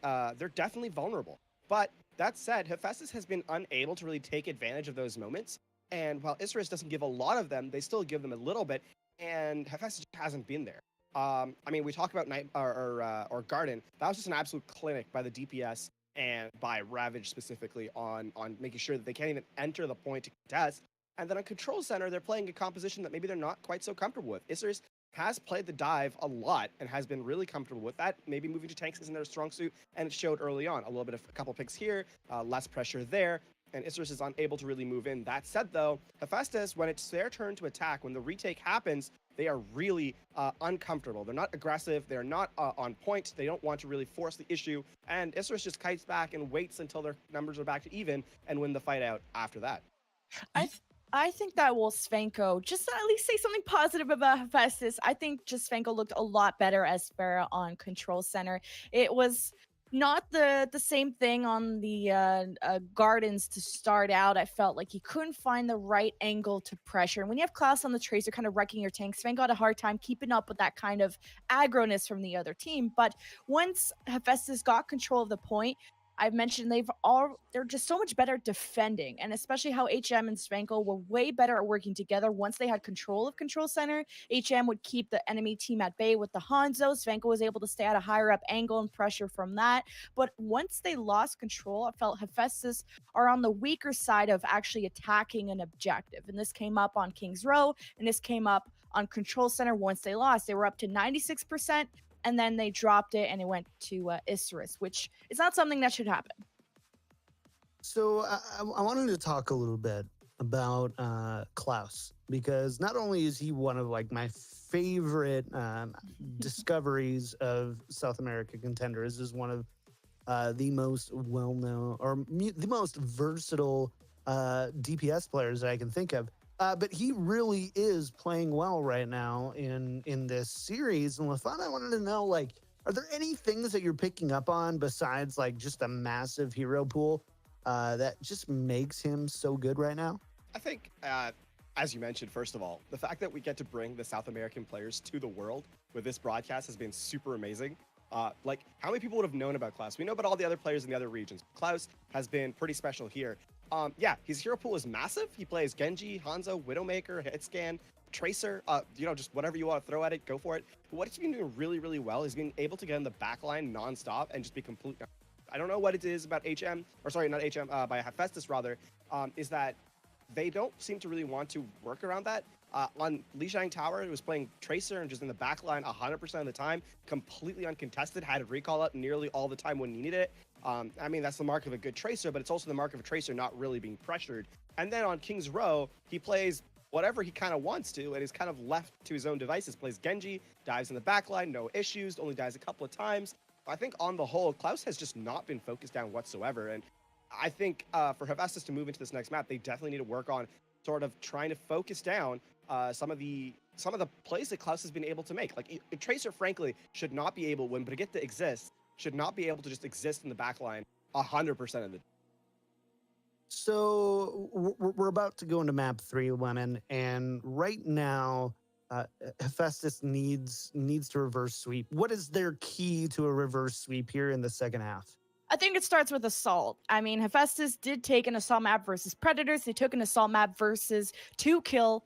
vulnerable. But that said, Hephaestus has been unable to really take advantage of those moments. And while Isurus doesn't give a lot of them, they still give them a little bit. And Hephaestus hasn't been there. I mean, we talk about Night or Garden. That was just an absolute clinic by the DPS and by Ravage specifically on making sure that they can't even enter the point to contest. And then on Control Center, they're playing a composition that maybe they're not quite so comfortable with. Isurus has played the dive a lot and has been really comfortable with that. Maybe moving to tanks isn't their strong suit, and it showed early on. A couple picks here, less pressure there, and Isurus is unable to really move in. That said, though, Hephaestus, when it's their turn to attack, when the retake happens, they are really uncomfortable. They're not aggressive. They're not on point. They don't want to really force the issue. And Isurus just kites back and waits until their numbers are back to even and win the fight out after that. I think that will Svanko just at least say something positive about Hephaestus. I think just Svanko looked a lot better as Sparrow on Control Center. It was not the same thing on the Gardens to start out. I felt like he couldn't find the right angle to pressure. And when you have Klaus on the Tracer kind of wrecking your tank, Svanko had a hard time keeping up with that kind of aggroness from the other team. But once Hephaestus got control of the point, I've mentioned they're just so much better defending, and especially how HM and Svanko were way better at working together. Once they had control of Control Center, HM would keep the enemy team at bay with the Hanzo. Svanko was able to stay at a higher up angle and pressure from that. But once they lost control, I felt Hephaestus are on the weaker side of actually attacking an objective. And this came up on King's Row, and this came up on Control Center once they lost. They were up to 96%. And then they dropped it and it went to Isurus, which is not something that should happen. So I wanted to talk a little bit about Klaus, because not only is he one of like my favorite discoveries of South America Contenders, is one of the most well-known or the most versatile DPS players that I can think of. But he really is playing well right now in this series. And LaFon, I wanted to know, like, are there any things that you're picking up on besides like just a massive hero pool that just makes him so good right now? I think, as you mentioned, first of all, the fact that we get to bring the South American players to the world with this broadcast has been super amazing. Like, how many people would have known about Klaus? We know about all the other players in the other regions. Klaus has been pretty special here. Yeah, his hero pool is massive. He plays Genji, Hanzo, Widowmaker, Hitscan, Tracer, just whatever you want to throw at it, go for it. But what he's been doing really, really well is being able to get in the backline nonstop and just be completely, I don't know what it is about HM, or sorry, not HM, by Hephaestus rather, is that they don't seem to really want to work around that. On Lijiang Tower, it was playing Tracer and just in the back line 100% of the time, completely uncontested, had a recall up nearly all the time when he needed it. I mean, that's the mark of a good Tracer, but it's also the mark of a Tracer not really being pressured. And then on King's Row, he plays whatever he kind of wants to, and is kind of left to his own devices. Plays Genji, dives in the back line, no issues, only dies a couple of times. I think on the whole, Klaus has just not been focused down whatsoever. And I think for Hephaestus to move into this next map, they definitely need to work on sort of trying to focus down some of the plays that Klaus has been able to make. Like Tracer, frankly, should not be able, when Brigitte exists, should not be able to just exist in the backline 100% of the. So we're about to go into map 3, Lemon, and right now Hephaestus needs to reverse sweep. What is their key to a reverse sweep here in the second half? I think it starts with assault. I mean, Hephaestus did take an assault map versus Predators. They took an assault map versus 2Kill.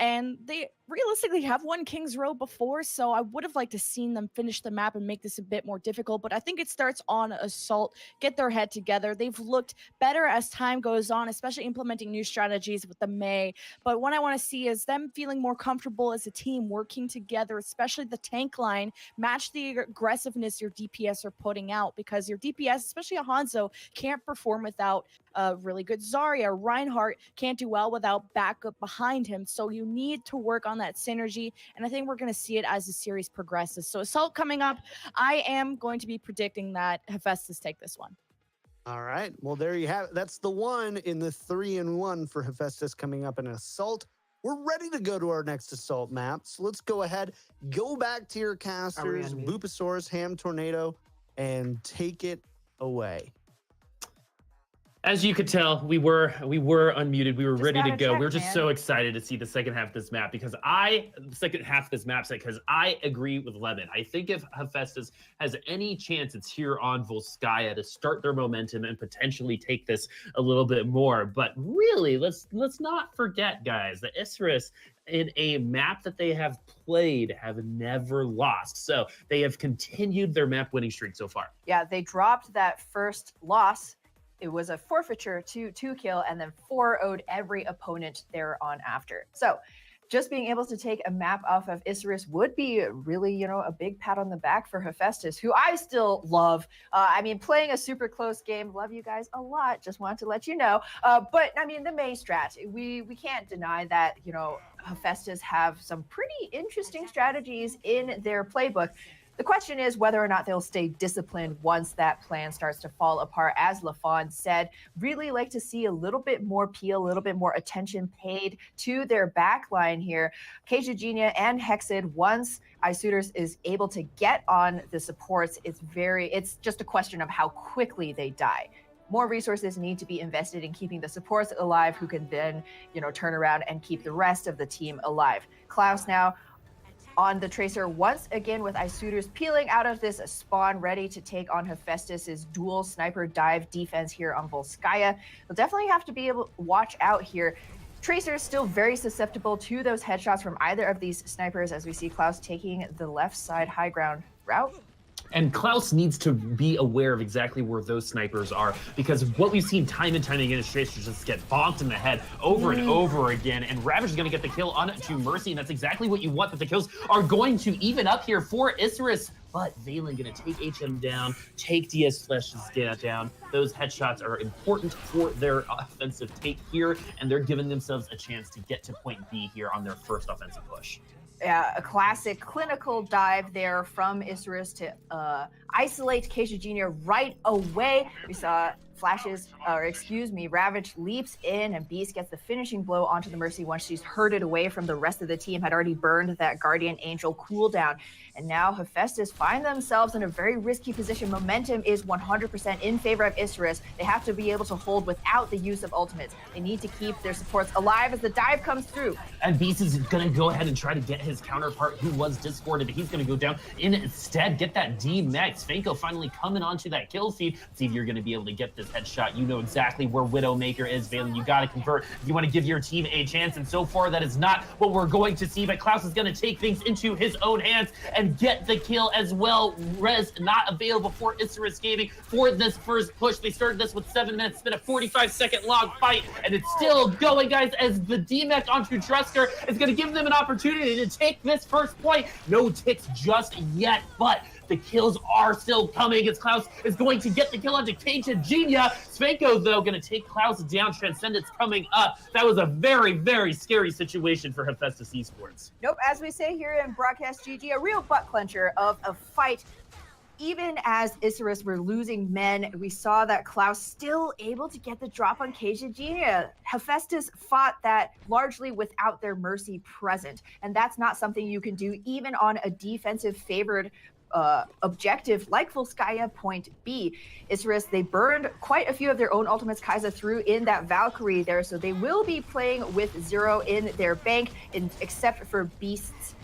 And they realistically have won King's Row before, so I would have liked to seen them finish the map and make this a bit more difficult. But I think it starts on assault, get their head together. They've looked better as time goes on, especially implementing new strategies with the Mei. But what I want to see is them feeling more comfortable as a team, working together, especially the tank line, match the aggressiveness your DPS are putting out, because your DPS, especially a Hanzo, can't perform without a really good Zarya. Reinhardt can't do well without backup behind him. So you need to work on that synergy, and I think we're going to see it as the series progresses. So assault coming up, I am going to be predicting that Hephaestus take this one. All right, well, there you have it. That's the one in the 3-1 for Hephaestus coming up in assault. We're ready to go to our next assault map, so let's go ahead, go back to your casters, Bupasaurus, Ham Tornado, and take it away. As you could tell, we were unmuted. We were ready to go. Check, we were just man. so excited to see the second half of this map because I agree with Lemon. I think if Hephaestus has any chance, it's here on Volskaya to start their momentum and potentially take this a little bit more. But really, let's not forget, guys, that Isurus, in a map that they have played, have never lost. So they have continued their map winning streak so far. Yeah, they dropped that first loss. It was a forfeiture to 2Kill and then 4-0'd every opponent thereon after. So just being able to take a map off of Isurus would be really, a big pat on the back for Hephaestus, who I still love. I mean, playing a super close game, love you guys a lot. Just wanted to let you know. But I mean, the Mei strat, we can't deny that, Hephaestus have some pretty interesting strategies in their playbook. The question is whether or not they'll stay disciplined once that plan starts to fall apart. As LaFon said, really like to see a little bit more peel, a little bit more attention paid to their backline here. KGenia and Hexid, once Isurus is able to get on the supports, it's just a question of how quickly they die. More resources need to be invested in keeping the supports alive, who can then, turn around and keep the rest of the team alive. Klaus now on the Tracer once again with Isurus peeling out of this spawn, ready to take on Hephaestus's dual sniper dive defense here on Volskaya. They'll definitely have to be able to watch out here. Tracer is still very susceptible to those headshots from either of these snipers, as we see Klaus taking the left side high ground route. And Klaus needs to be aware of exactly where those snipers are, because what we've seen time and time again is Tracer just get bonked in the head over and over again, and Ravage is going to get the kill on to Mercy, and that's exactly what you want, that the kills are going to even up here for Isurus. But Valen going to take HM down, take DS Flesh's down. Those headshots are important for their offensive take here, and they're giving themselves a chance to get to point B here on their first offensive push. A classic clinical dive there from Isurus to isolate KGenia right away. We saw Ravage leaps in, and Beast gets the finishing blow onto the Mercy once she's herded away from the rest of the team, had already burned that Guardian Angel cooldown. And now Hephaestus find themselves in a very risky position. Momentum is 100% in favor of Isurus. They have to be able to hold without the use of ultimates. They need to keep their supports alive as the dive comes through. And Beast is going to go ahead and try to get his counterpart, who was discorded. He's going to go down instead, get that D-Max. Fanko finally coming onto that kill feed. See if you're going to be able to get this headshot. You know exactly where Widowmaker is, Valen. You got to convert if you want to give your team a chance, and so far that is not what we're going to see, but Klaus is going to take things into his own hands and get the kill as well. Res not available for Isurus Gaming for this first push. They started this with 7 minutes. It's been a 45-second long fight, and it's still going, guys, as the DMEC onto Drusker is going to give them an opportunity to take this first point. No ticks just yet, but the kills are still coming as Klaus is going to get the kill onto Cagegenia. Svenko, though, going to take Klaus down. Transcendence coming up. That was a very, very scary situation for Hephaestus Esports. Nope, as we say here in Broadcast.gg, a real butt clencher of a fight. Even as Isurus were losing men, we saw that Klaus still able to get the drop on Cagegenia. Hephaestus fought that largely without their mercy present, and that's not something you can do even on a defensive favored objective like Volskaya Point B. Isurus, they burned quite a few of their own ultimates. Kai'Sa threw in that Valkyrie there, so they will be playing with 0 in their bank, except for Beast's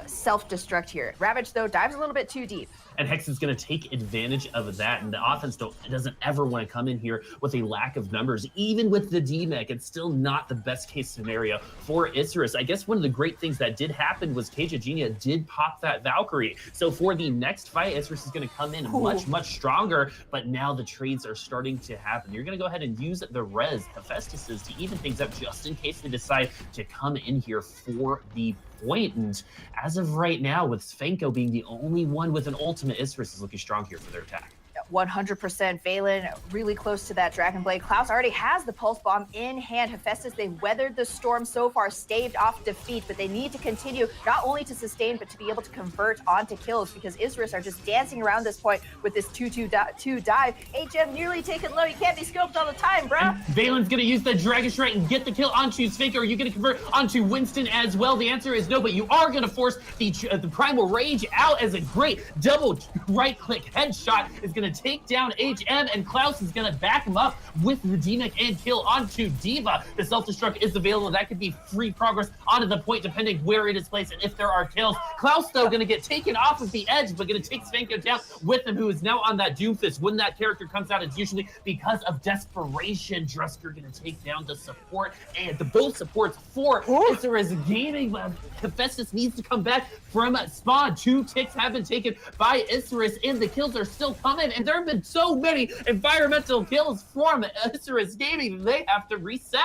self-destruct here. Ravage, though, dives a little bit too deep. And Hex is going to take advantage of that, and the offense doesn't ever want to come in here with a lack of numbers. Even with the DMEC, it's still not the best case scenario for Isurus. I guess one of the great things that did happen was Cagegenia did pop that Valkyrie. So for the next fight, Isurus is going to come in much stronger, but now the trades are starting to happen. You're going to go ahead and use the res Hephaestus to even things up just in case they decide to come in here for the point. And as of right now, with Svenko being the only one with an ultimate, Isurus is looking strong here for their attack. 100%. Valen really close to that Dragon Blade. Klaus already has the Pulse Bomb in hand. Hephaestus, they weathered the storm so far, staved off defeat, but they need to continue not only to sustain, but to be able to convert onto kills, because Isurus are just dancing around this point with this 2-2 dive. HM nearly taken low. You can't be scoped all the time, bruh. And Valen's going to use the Dragon Strike and get the kill onto Svenko. Are you going to convert onto Winston as well? The answer is no, but you are going to force the Primal Rage out as a great double right-click headshot is going to take down HM, and Klaus is going to back him up with the DMEC and kill onto D.Va. The self-destruct is available. That could be free progress onto the point depending where it is placed and if there are kills. Klaus, though, going to get taken off of the edge, but going to take Svenko down with him, who is now on that Doomfist. When that character comes out, it's usually because of desperation. Drusker going to take down the support, and the both supports for Isurus Gaming. Hephaestus needs to come back from spawn. 2 ticks have been taken by Isurus, and the kills are still coming, and there have been so many environmental kills from Isurus Gaming, they have to reset.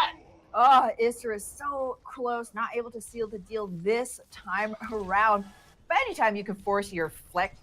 Oh, Isurus so close, not able to seal the deal this time around. But anytime you can force your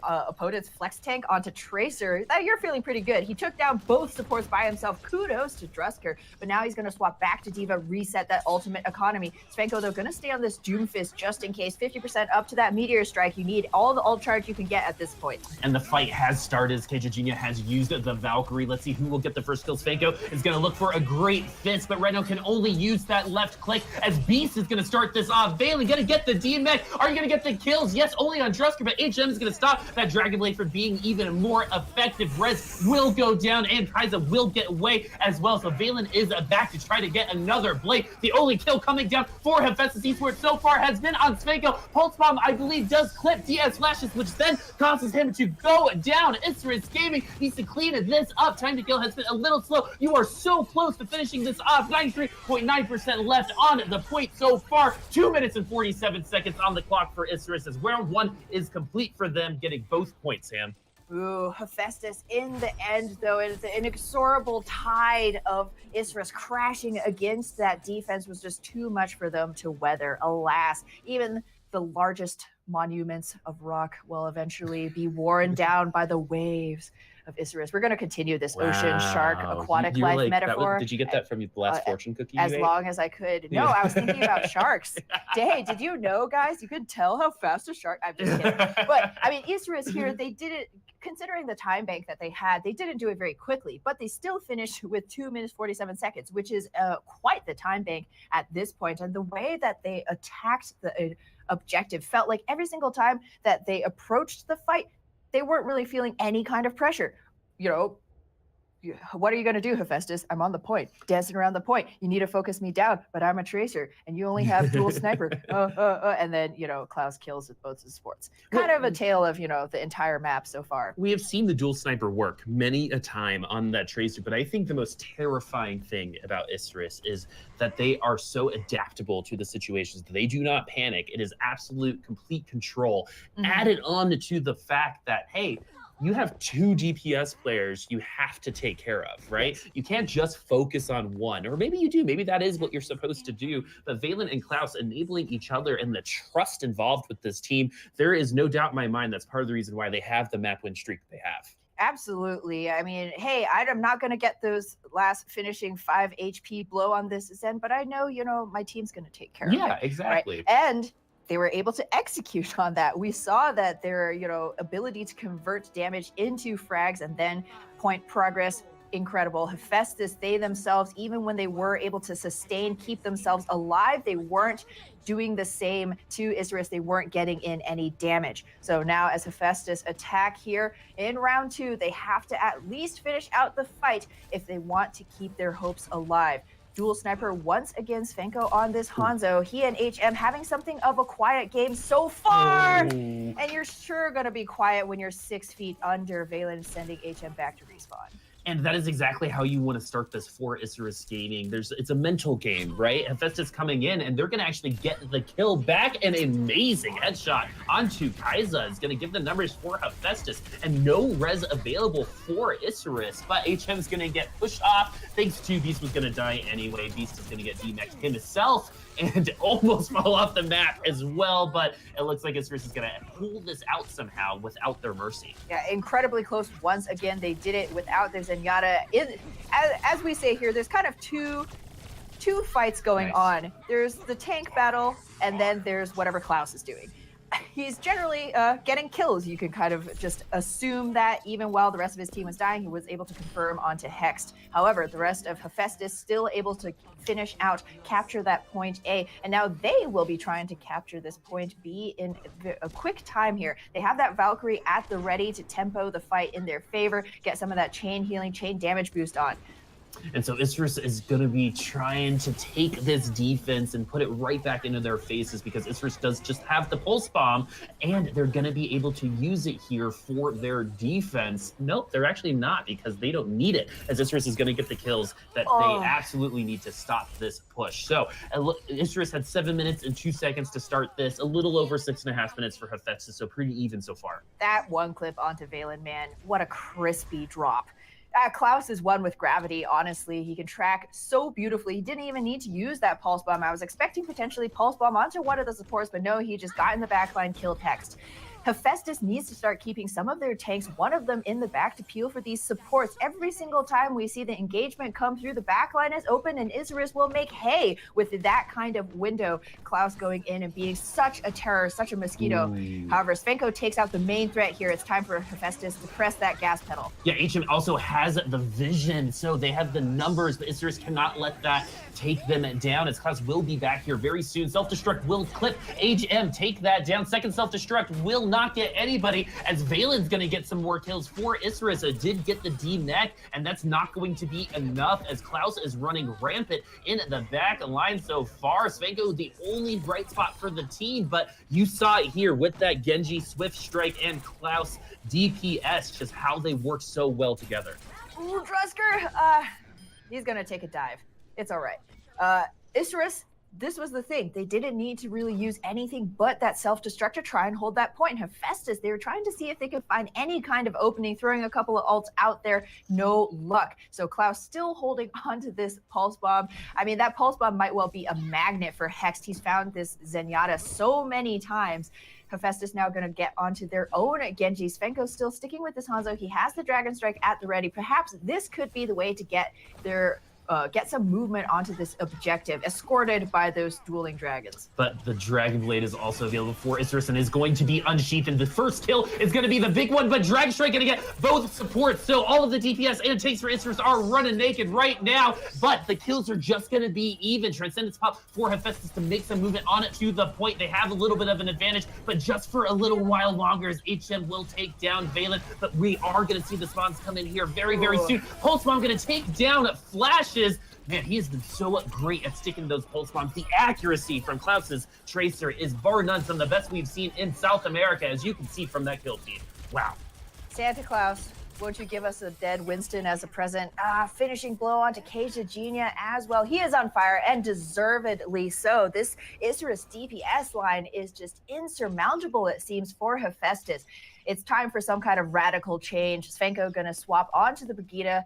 opponent's flex tank onto Tracer, you're feeling pretty good. He took down both supports by himself. Kudos to Drusker. But now he's going to swap back to D.Va, reset that ultimate economy. Svenko, though, going to stay on this Doomfist just in case. 50% up to that Meteor Strike. You need all the ult charge you can get at this point. And the fight has started as Cagegenia has used the Valkyrie. Let's see who will get the first kill. Svenko is going to look for a great fist, but right now can only use that left click as Beast is going to start this off. Valen going to get the DMEC. Are you going to get the kills? Yes, only on Drusker, but HM is going to stop that Dragon Blade from being even more effective. Res will go down, and Kai'Sa will get away as well. So Valen is back to try to get another Blade. The only kill coming down for Hephaestus Esports so far has been on Svenko. Pulse Bomb, I believe, does clip DS flashes, which then causes him to go down. Isurus Gaming needs to clean this up. Time to kill has been a little slow. You are so close to finishing this off. 93.9% left on the point so far. 2 minutes and 47 seconds on the clock for Isurus as round 1 is complete for them, getting both points, Sam. Ooh, Hephaestus in the end, though, it's an inexorable tide of Isurus crashing against that defense was just too much for them to weather. Alas, even the largest monuments of rock will eventually be worn down by the waves of Isurus. We're going to continue this ocean shark aquatic life like, metaphor. Did you get that from the last fortune cookie? As long as I could. No, I was thinking about sharks. Dang, did you know, guys? You could tell how fast a shark. I'm just kidding. But I mean, Isurus here, they did it. Considering the time bank that they had, they didn't do it very quickly, but they still finished with 2 minutes 47 seconds, which is quite the time bank at this point. And the way that they attacked the objective felt like every single time that they approached the fight, they weren't really feeling any kind of pressure. You know, What are you going to do, Hephaestus? I'm on the point, dancing around the point. You need to focus me down, but I'm a tracer, and you only have dual sniper. And then, Klaus kills with both his sports. Kind of a tale of, the entire map so far. We have seen the dual sniper work many a time on that tracer, but I think the most terrifying thing about Isurus is that they are so adaptable to the situations. They do not panic. It is absolute, complete control. Added on to the fact that, hey, you have 2 DPS players you have to take care of, right? You can't just focus on one, or maybe you do. Maybe that is what you're supposed to do. But Valen and Klaus enabling each other and the trust involved with this team, there is no doubt in my mind that's part of the reason why they have the map win streak they have. Absolutely. I mean, hey, I'm not going to get those last finishing 5 HP blow on this Zen, but I know, my team's going to take care of it. Yeah, exactly. Right? And they were able to execute on that. We saw that their, ability to convert damage into frags and then point progress, incredible. Hephaestus, they themselves, even when they were able to sustain, keep themselves alive, they weren't doing the same to Isurus. They weren't getting in any damage. So now as Hephaestus attack here in round 2, they have to at least finish out the fight if they want to keep their hopes alive. Dual sniper once again, Svenko on this Hanzo. He and HM having something of a quiet game so far. And you're sure going to be quiet when you're 6 feet under. Valen sending HM back to respawn. And that is exactly how you want to start this for Isurus Gaming. It's a mental game, right? Hephaestus coming in, and they're going to actually get the kill back. An amazing headshot onto Kai'Sa is going to give the numbers for Hephaestus, and no res available for Isurus. But HM is going to get pushed off. Thanks to Beast was going to die anyway. Beast is going to get DMAxed himself and almost fall off the map as well. But it looks like Isurus is going to pull this out somehow without their mercy. Yeah, incredibly close. Once again, they did it without their Zenyatta. As we say here, there's kind of two fights going on. There's the tank battle, and then there's whatever Klaus is doing. He's generally getting kills. You can kind of just assume that even while the rest of his team was dying, he was able to confirm onto Hext. However, the rest of Hephaestus still able to finish out, capture that point A, and now they will be trying to capture this point B in a quick time here. They have that Valkyrie at the ready to tempo the fight in their favor, get some of that chain healing, chain damage boost on. And so Isurus is going to be trying to take this defense and put it right back into their faces, because Isurus does just have the pulse bomb, and they're going to be able to use it here for their defense. Nope, they're actually not, because they don't need it, as Isurus is going to get the kills that they absolutely need to stop this push. So Isurus had 7 minutes and 2 seconds to start this, a little over 6.5 minutes for Hephaestus, so pretty even so far. That one clip onto Valen, man, what a crispy drop. Klaus is one with gravity, honestly. He can track so beautifully. He didn't even need to use that pulse bomb. I was expecting potentially pulse bomb onto one of the supports, but no, he just got in the backline, killed Hext. Hephaestus needs to start keeping some of their tanks, one of them in the back, to peel for these supports. Every single time we see the engagement come through, the backline is open, and Isurus will make hay with that kind of window. Klaus going in and being such a terror, such a mosquito. However, Svenko takes out the main threat here. It's time for Hephaestus to press that gas pedal. Yeah, HM also has the vision, so they have the numbers, but Isurus cannot let that take them down, as Klaus will be back here very soon. Self-destruct will clip HM, take that down. Second self-destruct will not get anybody, as Valen's going to get some more kills for Isurus. It did get the D-neck, and that's not going to be enough, as Klaus is running rampant in the back line so far. Svenko, the only bright spot for the team, but you saw it here with that Genji Swift Strike and Klaus DPS, just how they work so well together. Ooh, Drusker, he's going to take a dive. It's all right. Isurus, this was the thing. They didn't need to really use anything but that self-destruct to try and hold that point. Hephaestus, they were trying to see if they could find any kind of opening, throwing a couple of ults out there. No luck. So Klaus still holding on to this pulse bomb. I mean, that pulse bomb might well be a magnet for Hext. He's found this Zenyatta so many times. Hephaestus now going to get onto their own Genji. Svenko still sticking with this Hanzo. He has the Dragon Strike at the ready. Perhaps this could be the way to get their get some movement onto this objective, escorted by those dueling dragons. But the Dragon Blade is also available for Isurus and is going to be unsheathed. And the first kill is going to be the big one, but Dragon Strike going to get both supports. So all of the DPS and tanks for Isurus are running naked right now, but the kills are just going to be even. Transcendence pop for Hephaestus to make some movement on it to the point. They have a little bit of an advantage, but just for a little while longer as HM will take down Valen. But we are going to see the spawns come in here very, very soon. Pulse Bomb going to take down Flashes. Man, he has been so great at sticking those pulse bombs. The accuracy from Klaus's Tracer is bar none, some of the best we've seen in South America, as you can see from that kill feed. Wow. Santa Claus, won't you give us a dead Winston as a present? Finishing blow onto Keija Genia as well. He is on fire, and deservedly so. This Isurus DPS line is just insurmountable, it seems, for Hephaestus. It's time for some kind of radical change. Svenko gonna swap onto the Brigitte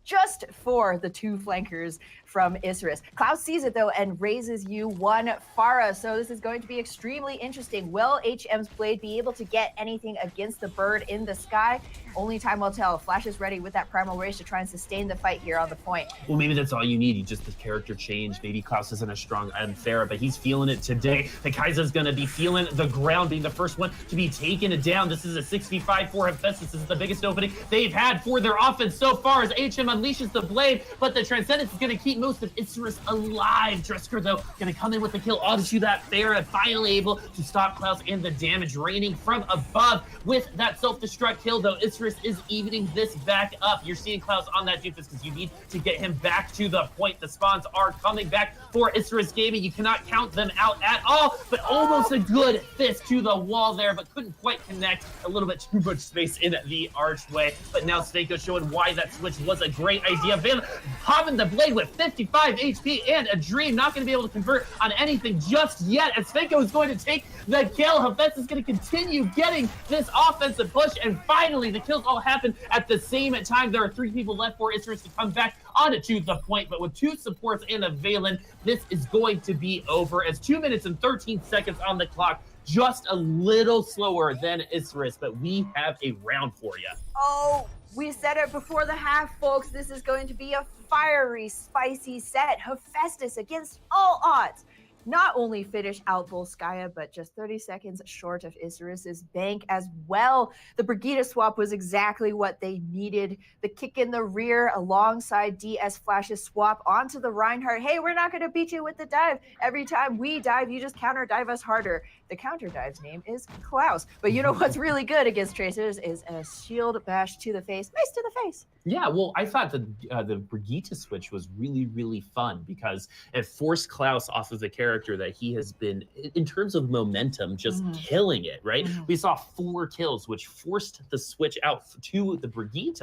just for the two flankers from Isurus. Klaus sees it though and raises you one Pharah. So this is going to be extremely interesting. Will HM's Blade be able to get anything against the bird in the sky? Only time will tell. Flash is ready with that Primal Rage to try and sustain the fight here on the point. Well, maybe that's all you need. You just the character change. Maybe Klaus isn't as strong as Pharah, but he's feeling it today. The Kaiser's going to be feeling the ground, being the first one to be taken down. This is a 6v5 for Hephaestus. This is the biggest opening they've had for their offense so far as HM unleashes the Blade, but the Transcendence is going to keep most of Isurus alive. Dresker, though, going to come in with the kill onto that Pharah, finally able to stop Klaus and the damage raining from above with that self-destruct kill, though. Isurus is evening this back up. You're seeing Klaus on that doofus because you need to get him back to the point. The spawns are coming back for Isurus Gaming. You cannot count them out at all, but almost a good fist to the wall there, but couldn't quite connect. A little bit too much space in the archway, but now Svenko showing why that switch was a great idea. Valen popping the Blade with 55 HP and a dream, not going to be able to convert on anything just yet, as Svenko is going to take the kill. Hephaestus is going to continue getting this offensive push, and finally the kills all happen at the same time. There are 3 people left for Isurus to come back onto the point, but with 2 supports and a Valen, this is going to be over as 2 minutes and 13 seconds on the clock. Just a little slower than Isurus, but we have a round for you. Oh, we said it before the half, folks. This is going to be a fiery, spicy set. Hephaestus against all odds. Not only finish out Volskaya, but just 30 seconds short of Isurus's bank as well. The Brigitte swap was exactly what they needed. The kick in the rear alongside DS Flash's swap onto the Reinhardt. Hey, we're not going to beat you with the dive. Every time we dive, you just counter dive us harder. The counter dive's name is Klaus. But you know what's really good against Tracers is a shield bash to the face. Nice to the face. Yeah, well, I thought the Brigitte switch was really, really fun because it forced Klaus off of the character that he has been, in terms of momentum, just killing it, right? We saw 4 kills, which forced the switch out to the Brigitte,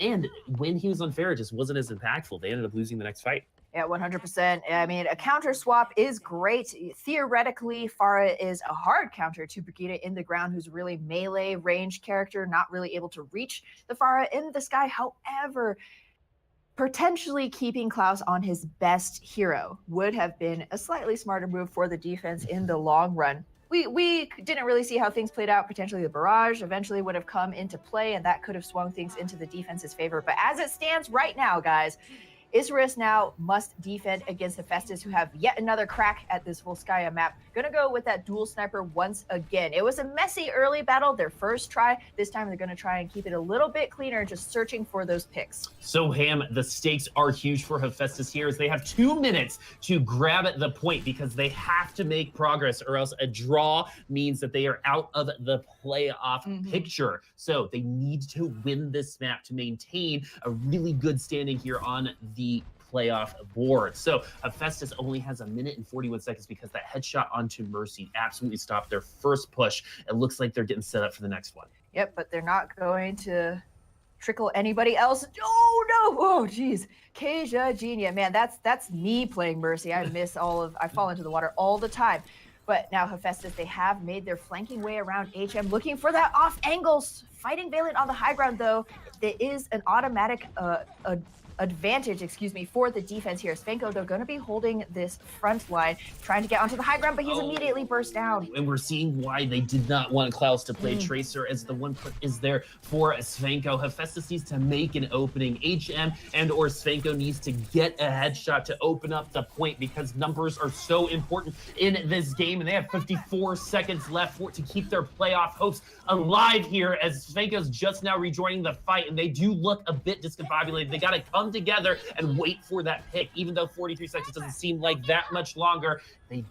and when he was unfair, it just wasn't as impactful. They ended up losing the next fight. Yeah, 100%. I mean, a counter swap is great. Theoretically, Pharah is a hard counter to Brigitte in the ground, who's really melee range character, not really able to reach the Pharah in the sky. However, potentially keeping Klaus on his best hero would have been a slightly smarter move for the defense in the long run. We didn't really see how things played out. Potentially the barrage eventually would have come into play, and that could have swung things into the defense's favor. But as it stands right now, guys, Isurus now must defend against Hephaestus, who have yet another crack at this Volskaya map. Gonna go with that dual sniper once again. It was a messy early battle, their first try. This time they're gonna try and keep it a little bit cleaner, just searching for those picks. So, Ham, the stakes are huge for Hephaestus here as they have 2 minutes to grab at the point because they have to make progress or else a draw means that they are out of the playoff picture. So they need to win this map to maintain a really good standing here on the playoff board. So Hephaestus only has 1 minute and 41 seconds because that headshot onto Mercy absolutely stopped their first push. It looks like they're getting set up for the next one. Yep, but they're not going to trickle anybody else. Oh no! Oh geez, Keija Genia, man, that's me playing Mercy. I fall into the water all the time. But now Hephaestus, they have made their flanking way around HM, looking for that off angles. Fighting Valen on the high ground, though, there is an automatic advantage, for the defense here. Svenko, they're going to be holding this front line, trying to get onto the high ground, but he's immediately burst down. And we're seeing why they did not want Klaus to play Tracer, as the one put is there for Svenko. Hephaestus needs to make an opening. HM and or Svenko needs to get a headshot to open up the point, because numbers are so important in this game, and they have 54 seconds left to keep their playoff hopes alive here, as Svenko's just now rejoining the fight, and they do look a bit discombobulated. They got to come together and wait for that pick, even though 43 seconds doesn't seem like that much longer. They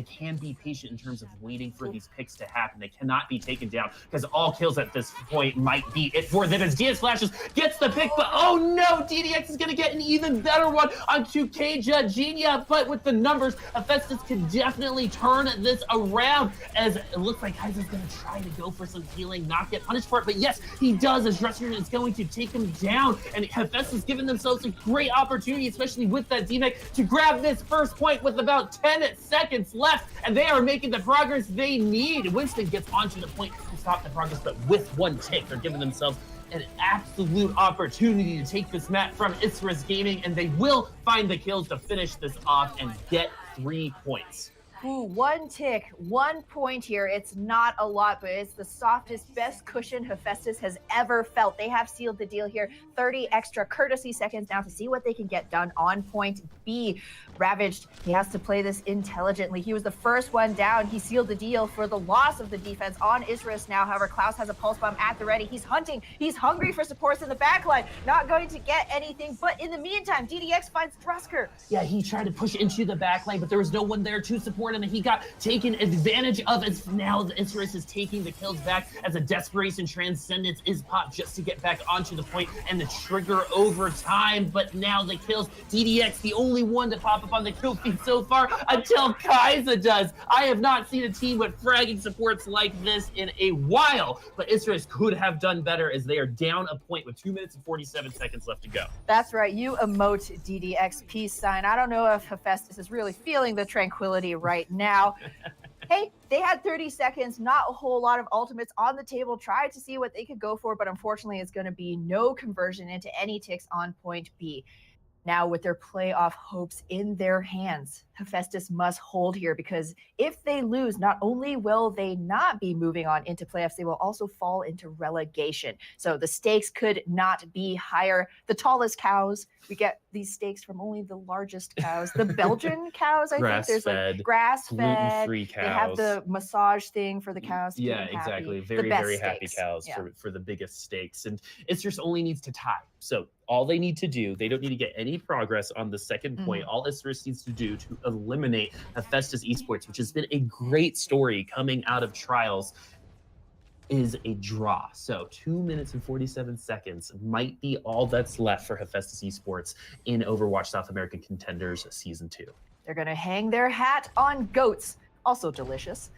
can be patient in terms of waiting for these picks to happen. They cannot be taken down, because all kills at this point might be it for them, as DS Flashes gets the pick, but oh no, DDX is going to get an even better one on WK6, but with the numbers, Hephaestus can definitely turn this around, as it looks like Kaiser's going to try to go for some healing, not get punished for it, but yes, he does, as Dresser is going to take him down, and Hephaestus giving themselves a great opportunity, especially with that DMAC, to grab this first point with about 10 seconds left, and they are making the progress they need. Winston gets onto the point to stop the progress, but with one tick, they're giving themselves an absolute opportunity to take this map from Isurus Gaming, and they will find the kills to finish this off and get 3 points. Ooh, one tick, 1 point here. It's not a lot, but it's the softest, best cushion Hephaestus has ever felt. They have sealed the deal here. 30 extra courtesy seconds now to see what they can get done on point B. Ravaged, he has to play this intelligently. He was the first one down. He sealed the deal for the loss of the defense on Isurus now. However, Klaus has a pulse bomb at the ready. He's hunting. He's hungry for supports in the backline. Not going to get anything, but in the meantime, DDX finds Drusker. Yeah, he tried to push into the backline, but there was no one there to support him, and he got taken advantage of, as now the Isurus is taking the kills back, as a desperation transcendence is popped just to get back onto the point and the trigger over time. But now the kills, DDX the only one to pop up on the kill feed so far, until Kaiser does. I have not seen a team with fragging supports like this in a while, but Isurus could have done better, as they are down a point with 2 minutes and 47 seconds left to go. That's right, you emote DDX peace sign. I don't know if Hephaestus is really feeling the tranquility right now. Hey, they had 30 seconds, not a whole lot of ultimates on the table, tried to see what they could go for, but unfortunately it's going to be no conversion into any ticks on point B. Now, with their playoff hopes in their hands, Hephaestus must hold here, because if they lose, not only will they not be moving on into playoffs, they will also fall into relegation. So the stakes could not be higher. The tallest cows, we get these stakes from only the largest cows. The Belgian cows, I think there's like grass-fed, gluten-free cows. They have the massage thing for the cows. Yeah, exactly. Very, very happy cows for the biggest stakes. And Isurus only needs to tie. So all they need to do, they don't need to get any progress on the second point. All Isurus needs to do to eliminate Hephaestus Esports, which has been a great story coming out of Trials, is a draw. So 2 minutes and 47 seconds might be all that's left for Hephaestus Esports in Overwatch South American Contenders Season 2. They're going to hang their hat on goats. Also delicious.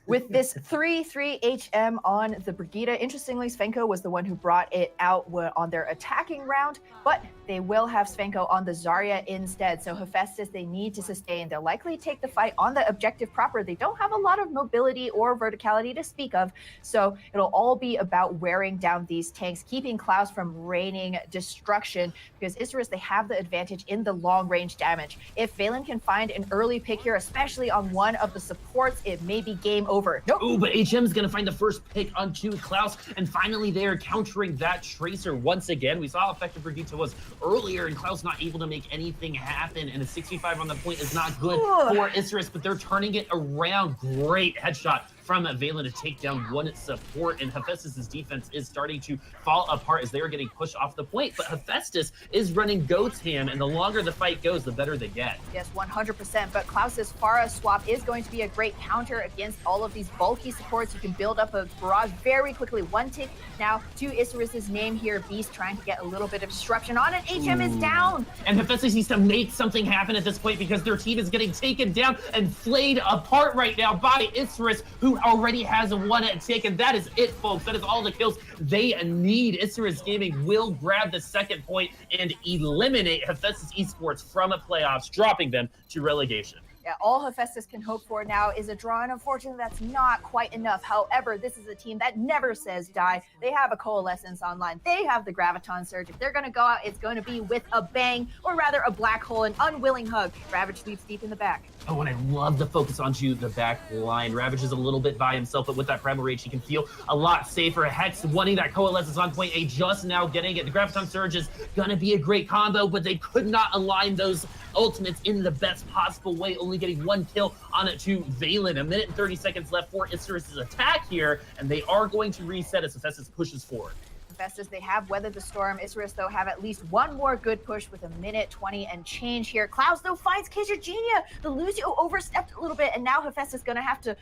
With this 3-3 HM on the Brigida. Interestingly, Svenko was the one who brought it out on their attacking round, but they will have Svenko on the Zarya instead. So Hephaestus, they need to sustain. They'll likely take the fight on the objective proper. They don't have a lot of mobility or verticality to speak of, so it'll all be about wearing down these tanks, keeping Klaus from raining destruction, because Isurus, they have the advantage in the long-range damage. If Valen can find an early pick here, especially on one of the supports, it may be game over. Nope. Ooh, but HM's going to find the first pick onto Klaus, and finally they are countering that Tracer once again. We saw how effective Brigitte was earlier, and Klaus not able to make anything happen, and a 65 on the point is not good for Isurus, but they're turning it around. Great headshot from Valen to take down one support, and Hephaestus' defense is starting to fall apart as they are getting pushed off the point, but Hephaestus is running Goat's Ham, and the longer the fight goes, the better they get. Yes, 100%, but Klaus's Pharah swap is going to be a great counter against all of these bulky supports. You can build up a barrage very quickly. One tick now to Isurus' name here. Beast trying to get a little bit of disruption on it. HM is down. And Hephaestus needs to make something happen at this point, because their team is getting taken down and flayed apart right now by Isurus, who already has a one tick, and that is it, folks. That is all the kills they need. Isurus Gaming will grab the second point and eliminate Hephaestus Esports from the playoffs, dropping them to relegation. Yeah, all Hephaestus can hope for now is a draw, and unfortunately that's not quite enough. However, this is a team that never says die. They have a Coalescence online. They have the Graviton Surge. If they're going to go out, it's going to be with a bang, or rather a black hole, an unwilling hug. Ravage sweeps deep in the back. Oh, and I love the focus onto the back line. Ravage is a little bit by himself, but with that Primal Rage, he can feel a lot safer. Hex wanting that Coalescence on point A, just now getting it. The Graviton Surge is going to be a great combo, but they could not align those ultimates in the best possible way, only getting one kill on it to Valen. A minute and 30 seconds left for Isurus' attack here, and they are going to reset as Hephaestus pushes forward. Hephaestus, they have weathered the storm. Isurus, though, have at least one more good push with a minute 20 and change here. Klaus, though, finds Kijirgenia. The Lucio overstepped a little bit, and now Hephaestus going to have to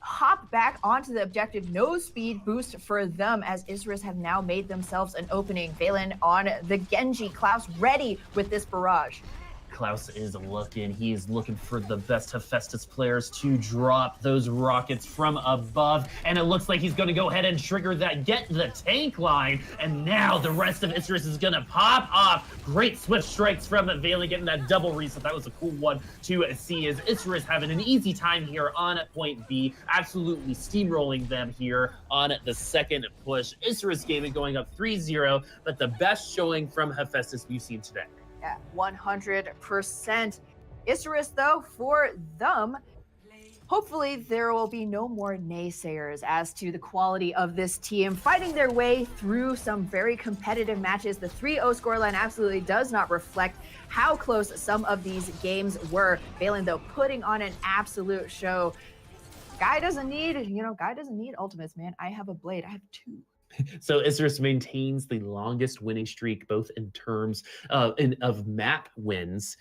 hop back onto the objective. No speed boost for them, as Isurus have now made themselves an opening. Valen on the Genji. Klaus ready with this barrage. Klaus is looking. He is looking for the best Hephaestus players to drop those rockets from above. And it looks like he's going to go ahead and trigger that get the tank line. And now the rest of Isurus is going to pop off. Great swift strikes from Valen, getting that double reset. That was a cool one to see, as Isurus having an easy time here on point B. Absolutely steamrolling them here on the second push. Isurus Gaming going up 3-0, but the best showing from Hephaestus we've seen today. Yeah, 100%. Isurus, though, for them, hopefully there will be no more naysayers as to the quality of this team fighting their way through some very competitive matches. The 3-0 scoreline absolutely does not reflect how close some of these games were. Valen, though, putting on an absolute show. Guy doesn't need ultimates, man. I have a blade. I have 2. So Isurus maintains the longest winning streak, both in terms of map wins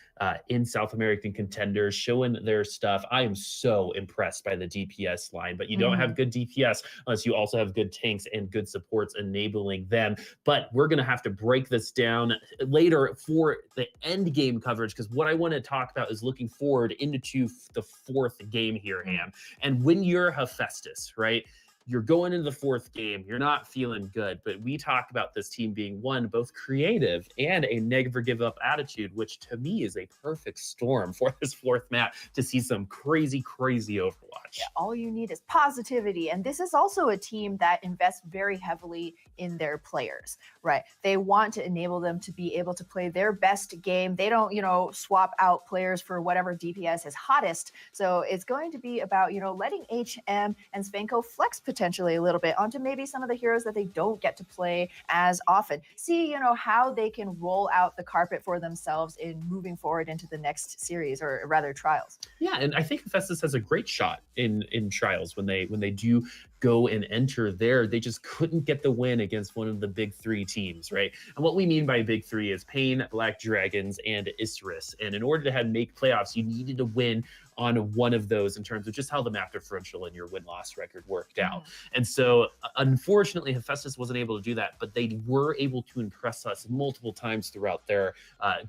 in South American Contenders, showing their stuff. I am so impressed by the DPS line, but you don't have good DPS unless you also have good tanks and good supports enabling them. But we're going to have to break this down later for the end game coverage, because what I want to talk about is looking forward into the fourth game here, Ham. And when you're Hephaestus, right? You're going into the fourth game, you're not feeling good, but we talk about this team being one, both creative and a never give up attitude, which to me is a perfect storm for this fourth map to see some crazy Overwatch. Yeah, all you need is positivity. And this is also a team that invests very heavily in their players, right? They want to enable them to be able to play their best game. They don't, swap out players for whatever DPS is hottest. So it's going to be about, letting HM and Svenko flex potentially a little bit onto maybe some of the heroes that they don't get to play as often. See, how they can roll out the carpet for themselves in moving forward into the next series, or rather trials. Yeah, and I think Hephaestus has a great shot in trials when they do go and enter there. They just couldn't get the win against one of the big 3 teams, right? And what we mean by big 3 is Pain, Black Dragons, and Isurus. And in order to make playoffs, you needed to win on one of those in terms of just how the map differential and your win-loss record worked out. And so, unfortunately, Hephaestus wasn't able to do that, but they were able to impress us multiple times throughout their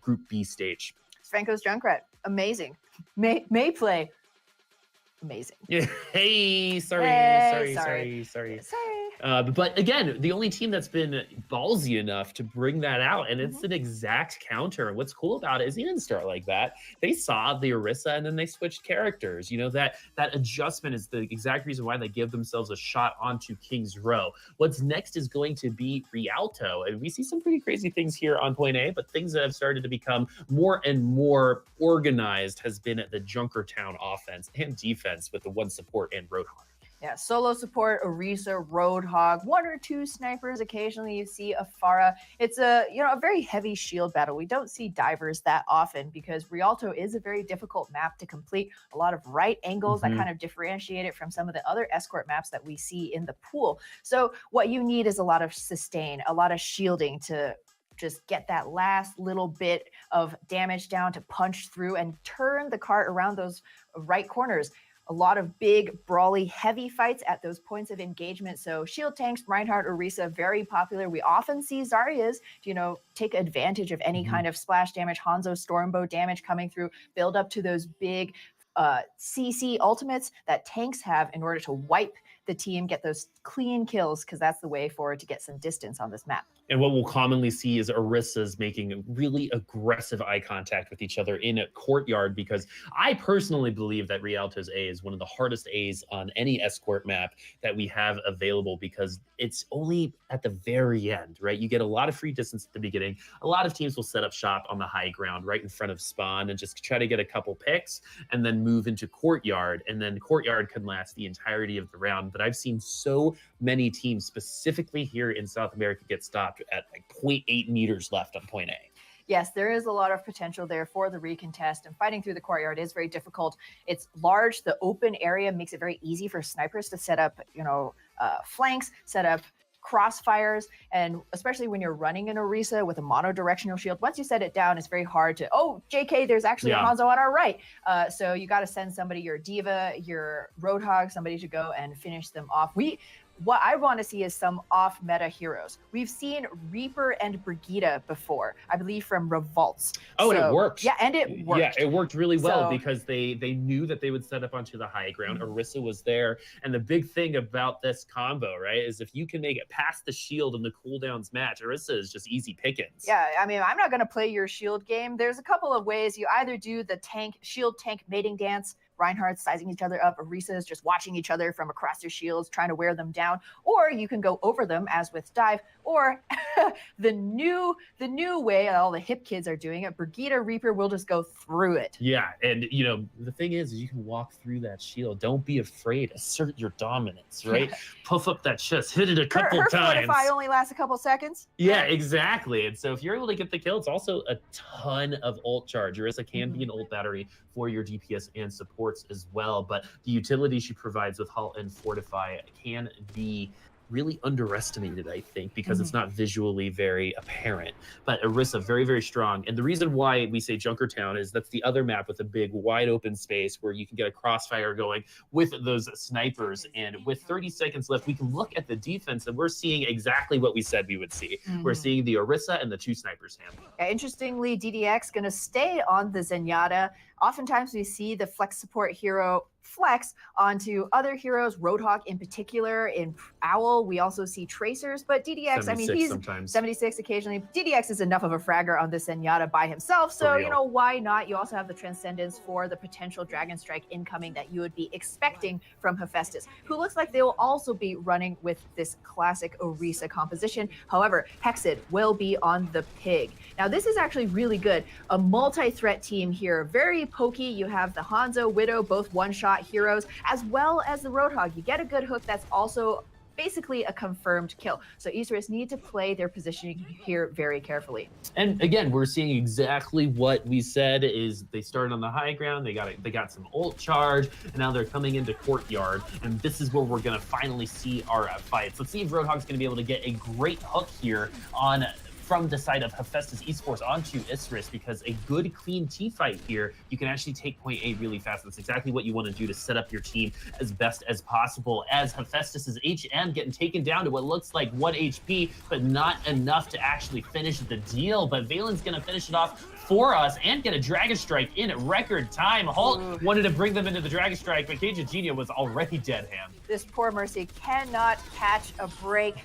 Group B stage. Franco's Junkrat, amazing. May play, amazing. Yeah. Hey, sorry. But again, the only team that's been ballsy enough to bring that out, and it's an exact counter. What's cool about it is he didn't start like that. They saw the Orisa and then they switched characters. That adjustment is the exact reason why they give themselves a shot onto King's Row. What's next is going to be Rialto, and we see some pretty crazy things here on point A, but things that have started to become more and more organized has been the Junkertown offense and defense with the one support and Roadhog. Yeah, solo support, Orisa, Roadhog, 1 or 2 snipers. Occasionally you see a Pharah. It's a very heavy shield battle. We don't see divers that often because Rialto is a very difficult map to complete. A lot of right angles that kind of differentiate it from some of the other escort maps that we see in the pool. So what you need is a lot of sustain, a lot of shielding to just get that last little bit of damage down to punch through and turn the cart around those right corners. A lot of big, brawly, heavy fights at those points of engagement. So shield tanks, Reinhardt, Orisa, very popular. We often see Zarya's, take advantage of any kind of splash damage, Hanzo Stormbow damage coming through, build up to those big CC ultimates that tanks have in order to wipe the team get those clean kills, because that's the way forward to get some distance on this map. And what we'll commonly see is Oryssa's making really aggressive eye contact with each other in a courtyard, because I personally believe that Rialto's A is one of the hardest A's on any escort map that we have available, because it's only at the very end, right? You get a lot of free distance at the beginning. A lot of teams will set up shop on the high ground right in front of spawn and just try to get a couple picks and then move into courtyard. And then courtyard can last the entirety of the round. But I've seen so many teams, specifically here in South America, get stopped at like 0.8 meters left on point A. Yes, there is a lot of potential there for the recontest, and fighting through the courtyard is very difficult. It's large. The open area makes it very easy for snipers to set up, flanks, set up crossfires, and especially when you're running an Orisa with a mono-directional shield, once you set it down, it's very hard to, JK, there's actually a Hanzo on our right. So you got to send somebody, your Diva, your Roadhog, somebody to go and finish them off. What I want to see is some off-meta heroes. We've seen Reaper and Brigida before, I believe from Revolts. And it worked. Yeah, and it worked. Yeah, it worked really well, because they knew that they would set up onto the high ground. Orisa was there. And the big thing about this combo, right, is if you can make it past the shield and the cooldowns match, Orisa is just easy pickings. Yeah, I mean, I'm not going to play your shield game. There's a couple of ways. You either do the shield tank mating dance, Reinhardt's sizing each other up, Orisa is just watching each other from across their shields, trying to wear them down, or you can go over them, as with Dive, or the new way all the hip kids are doing it, Brigida Reaper will just go through it. Yeah, and the thing is you can walk through that shield. Don't be afraid. Assert your dominance, right? Puff up that chest, hit it a couple her times. Fortify only lasts a couple seconds. Yeah, exactly. And so if you're able to get the kill, it's also a ton of ult charge. Orisa can be an ult battery for your DPS and supports as well, but the utility she provides with Halt and Fortify can be really underestimated, I think, because it's not visually very apparent. But Orisa, very, very strong. And the reason why we say Junkertown is that's the other map with a big wide open space where you can get a crossfire going with those snipers. And with 30 seconds left, we can look at the defense and we're seeing exactly what we said we would see. We're seeing the Orisa and the two snipers handle. Yeah, interestingly, DDX going to stay on the Zenyatta. Oftentimes we see the flex support hero flex onto other heroes, Roadhog in particular. In Owl, we also see Tracers, but DDX, I mean, he's sometimes 76 occasionally. DDX is enough of a fragger on the Zenyatta by himself, so, why not? You also have the Transcendence for the potential Dragon Strike incoming that you would be expecting from Hephaestus, who looks like they will also be running with this classic Orisa composition. However, Hexed will be on the Pig. Now, this is actually really good. A multi-threat team here, very pokey. You have the Hanzo, Widow, both one-shot heroes, as well as the Roadhog. You get a good hook that's also basically a confirmed kill. So Isurus need to play their positioning here very carefully. And again, we're seeing exactly what we said is they started on the high ground, they got some ult charge, and now they're coming into courtyard, and this is where we're gonna finally see our fights. Let's see if Roadhog's gonna be able to get a great hook here from the side of Hephaestus Esports onto Isurus, because a good clean team fight here, you can actually take point A really fast. That's exactly what you want to do to set up your team as best as possible, as Hephaestus is HM getting taken down to what looks like 1 HP, but not enough to actually finish the deal. But Valen's going to finish it off for us and get a Dragon Strike in record time. Halt wanted to bring them into the Dragon Strike, but Cage of Genia was already dead hand. This poor Mercy cannot catch a break.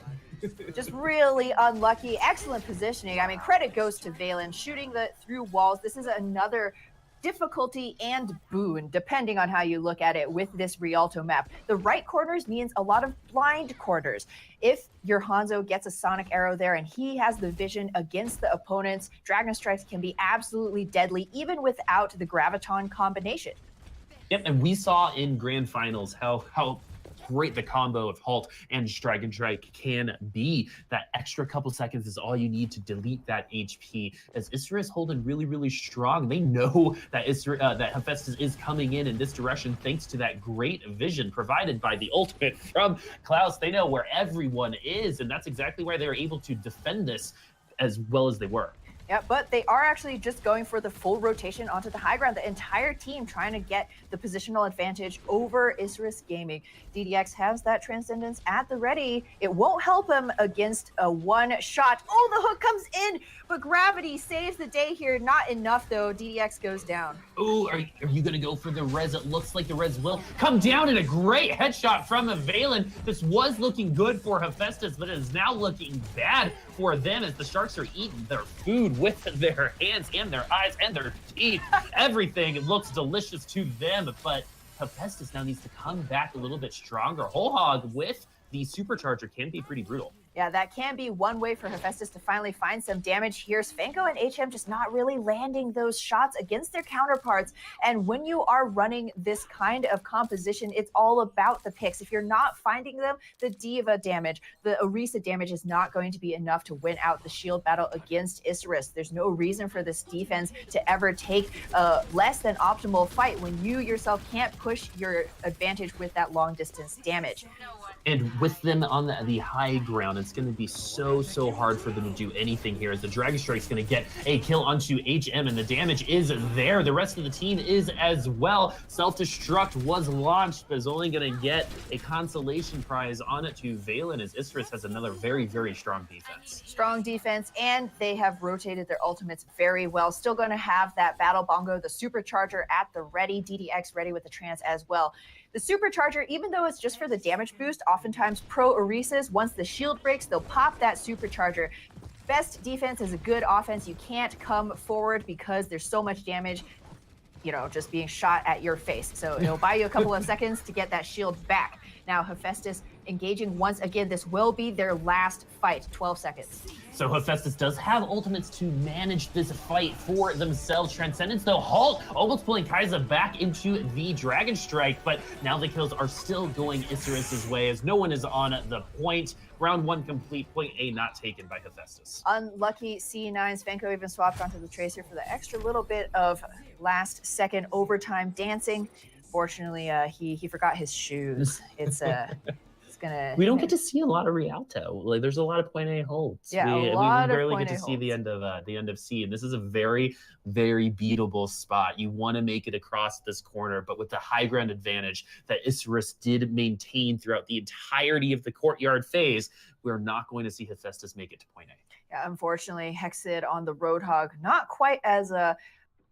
Just really unlucky. Excellent positioning. I mean, credit goes to Valen shooting through walls. This is another difficulty and boon, depending on how you look at it with this Rialto map. The right corners means a lot of blind corners. If your Hanzo gets a sonic arrow there and he has the vision against the opponents, Dragon Strikes can be absolutely deadly, even without the Graviton combination. Yep, and we saw in grand finals how great the combo of Halt and Dragon Strike can be. That extra couple seconds is all you need to delete that HP. As Isurus holding really, really strong, they know that that Hephaestus is coming in this direction thanks to that great vision provided by the ultimate from Klaus. They know where everyone is, and that's exactly why they were able to defend this as well as they were. Yeah, but they are actually just going for the full rotation onto the high ground. The entire team trying to get the positional advantage over Isurus Gaming. DDX has that Transcendence at the ready. It won't help him against a one shot. Oh, the hook comes in, but Gravity saves the day here. Not enough, though. DDX goes down. Ooh, are you going to go for the res? It looks like the res will come down, and a great headshot from Valen. This was looking good for Hephaestus, but it is now looking bad for them as the Sharks are eating their food with their hands and their eyes and their teeth. Everything looks delicious to them, but Hephaestus now needs to come back a little bit stronger. Whole Hog with the supercharger can be pretty brutal. Yeah, that can be one way for Hephaestus to finally find some damage here. Svanko and HM just not really landing those shots against their counterparts. And when you are running this kind of composition, it's all about the picks. If you're not finding them, the Diva damage, the Orisa damage is not going to be enough to win out the shield battle against Isurus. There's no reason for this defense to ever take a less than optimal fight when you yourself can't push your advantage with that long distance damage. And with them on the high ground, it's going to be so hard for them to do anything here, as the Dragon Strike's going to get a kill onto HM, and the damage is there. The rest of the team is as well. Self-destruct was launched, but is only going to get a consolation prize on it to Valen, as Isurus has another very strong defense. Strong defense, and they have rotated their ultimates very well. Still going to have that Battle Bongo, the Supercharger at the ready, DDX ready with the Trance as well. The Supercharger, even though it's just for the damage boost, oftentimes pro Orisas, once the shield breaks, they'll pop that Supercharger. Best defense is a good offense. You can't come forward because there's so much damage, just being shot at your face. So it'll buy you a couple of seconds to get that shield back. Now, Hephaestus engaging once again. This will be their last fight, 12 seconds. So Hephaestus does have ultimates to manage this fight for themselves. Transcendence, though, halt, almost pulling Kai'Sa back into the Dragon Strike, but now the kills are still going Isurus' way, as no one is on the point. Round one complete, point A not taken by Hephaestus. Unlucky C9. Svanko even swapped onto the Tracer for the extra little bit of last second overtime dancing. Fortunately, he forgot his shoes. We don't get to see a lot of Rialto. Like, there's a lot of point A holds. Yeah, we barely get to see holds. the end of C, and this is a very beatable spot. You want to make it across this corner, but with the high ground advantage that Isurus did maintain throughout the entirety of the courtyard phase, we're not going to see Hephaestus make it to point A. Yeah, unfortunately, Hexid on the Roadhog, not quite as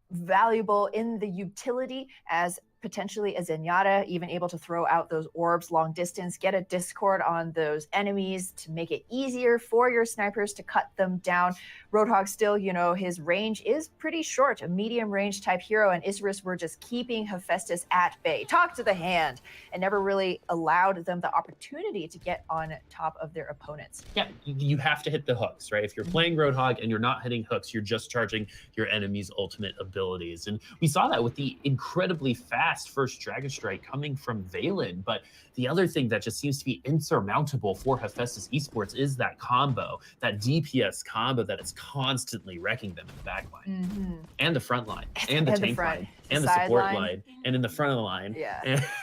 valuable in the utility as potentially a Zenyatta, even able to throw out those orbs long distance, get a Discord on those enemies to make it easier for your snipers to cut them down. Roadhog still, his range is pretty short, a medium range type hero, and Isurus were just keeping Hephaestus at bay. Talk to the hand, and never really allowed them the opportunity to get on top of their opponents. Yeah, you have to hit the hooks, right? If you're playing Roadhog and you're not hitting hooks, you're just charging your enemy's ultimate abilities. And we saw that with the incredibly fast first Dragon Strike coming from Valen. But the other thing that just seems to be insurmountable for Hephaestus Esports is that combo, that DPS combo that is constantly wrecking them in the back line, and the front line, and the tank line, and the support line, and in the front of the line,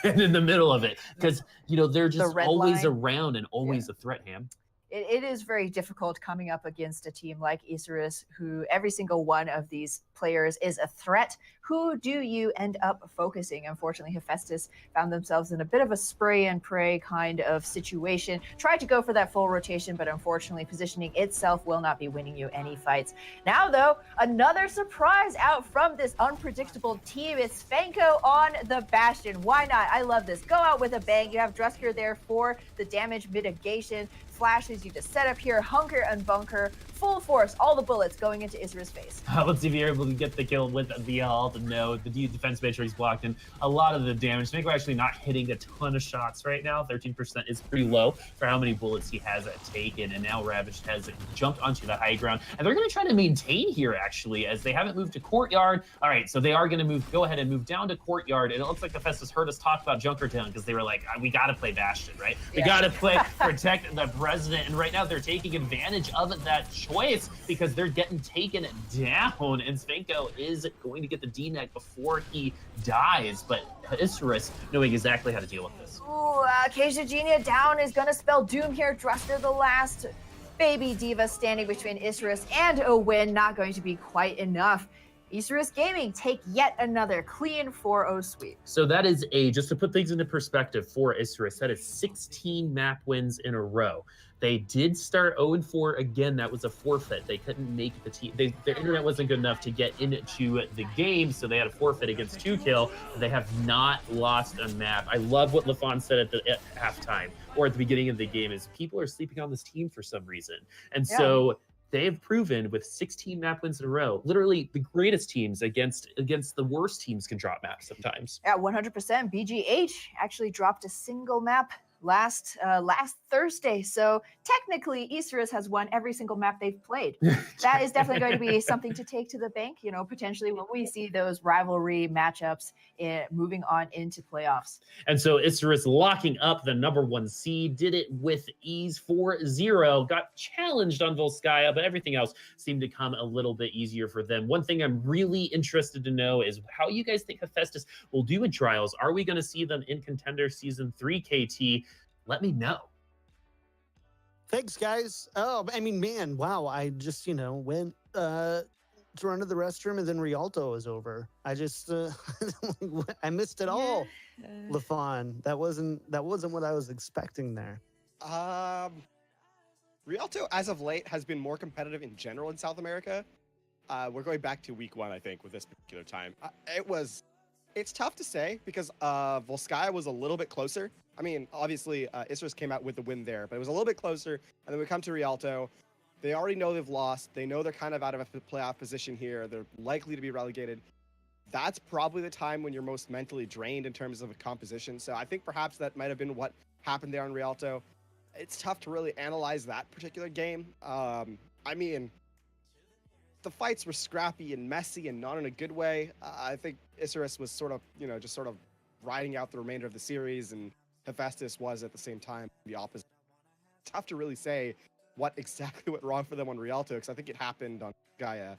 and in the middle of it. Because, they're just always around and always a threat, Ham. It is very difficult coming up against a team like Isurus, who every single one of these players is a threat. Who do you end up focusing? Unfortunately, Hephaestus found themselves in a bit of a spray and pray kind of situation. Tried to go for that full rotation, but unfortunately, positioning itself will not be winning you any fights. Now, though, another surprise out from this unpredictable team. It's Svanko on the Bastion. Why not? I love this. Go out with a bang. You have Drusker there for the damage mitigation. Flashes, you just set up here, hunker and bunker, full force, all the bullets going into Isurus' face. Let's see if you're able to get the kill with the ult. No, the defense matrix blocked in a lot of the damage. Svanko actually not hitting a ton of shots right now. 13% is pretty low for how many bullets he has taken, and now Ravaged has jumped onto the high ground, and they're going to try to maintain here, actually, as they haven't moved to courtyard. All right, so they are going to go ahead and move down to courtyard, and it looks like Hephaestus heard us talk about Junkertown, because they were like, we got to play Bastion, right? We got to play protect the president, and right now they're taking advantage of that choice because they're getting taken down, and Svanko is going to get the D-neck before he dies, but Isurus knowing exactly how to deal with this. Ooh, Keisha Genia down is going to spell doom here. Druster the last Baby Diva standing between Isurus and a win, not going to be quite enough. Isurus Gaming take yet another clean 4-0 sweep. So that is just to put things into perspective for Isurus, that is 16 map wins in a row. They did start 0-4 again. That was a forfeit. They couldn't make the team. Their internet wasn't good enough to get into the game, so they had a forfeit against 2Kill. They have not lost a map. I love what LaFon said at halftime or at the beginning of the game is people are sleeping on this team for some reason. And so they have proven with 16 map wins in a row, literally the greatest teams against the worst teams can drop maps sometimes. Yeah, 100%. BGH actually dropped a single map last Thursday. So technically, Isurus has won every single map they've played. That is definitely going to be something to take to the bank, you know, potentially when we see those rivalry matchups moving on into playoffs. And so Isurus locking up the #1 seed, did it with ease 4-0, got challenged on Volskaya, but everything else seemed to come a little bit easier for them. One thing I'm really interested to know is how you guys think Hephaestus will do in Trials. Are we going to see them in Contender Season 3 KT? Let me know. Thanks, guys. Oh, I mean, man, wow. I just, went to run to the restroom and then Rialto was over. I just, I missed it all. LaFon, that wasn't what I was expecting there. Rialto, as of late, has been more competitive in general in South America. We're going back to week 1, I think, with this particular time. It's tough to say because Volskaya was a little bit closer. I mean, obviously, Isurus came out with the win there, but it was a little bit closer. And then we come to Rialto. They already know they've lost. They know they're kind of out of a playoff position here. They're likely to be relegated. That's probably the time when you're most mentally drained in terms of a composition. So I think perhaps that might have been what happened there on Rialto. It's tough to really analyze that particular game. I mean, the fights were scrappy and messy and not in a good way. I think Isurus was sort of riding out the remainder of the series, and Hephaestus was at the same time the opposite. Tough to really say what exactly went wrong for them on Rialto, because I think it happened on Gaia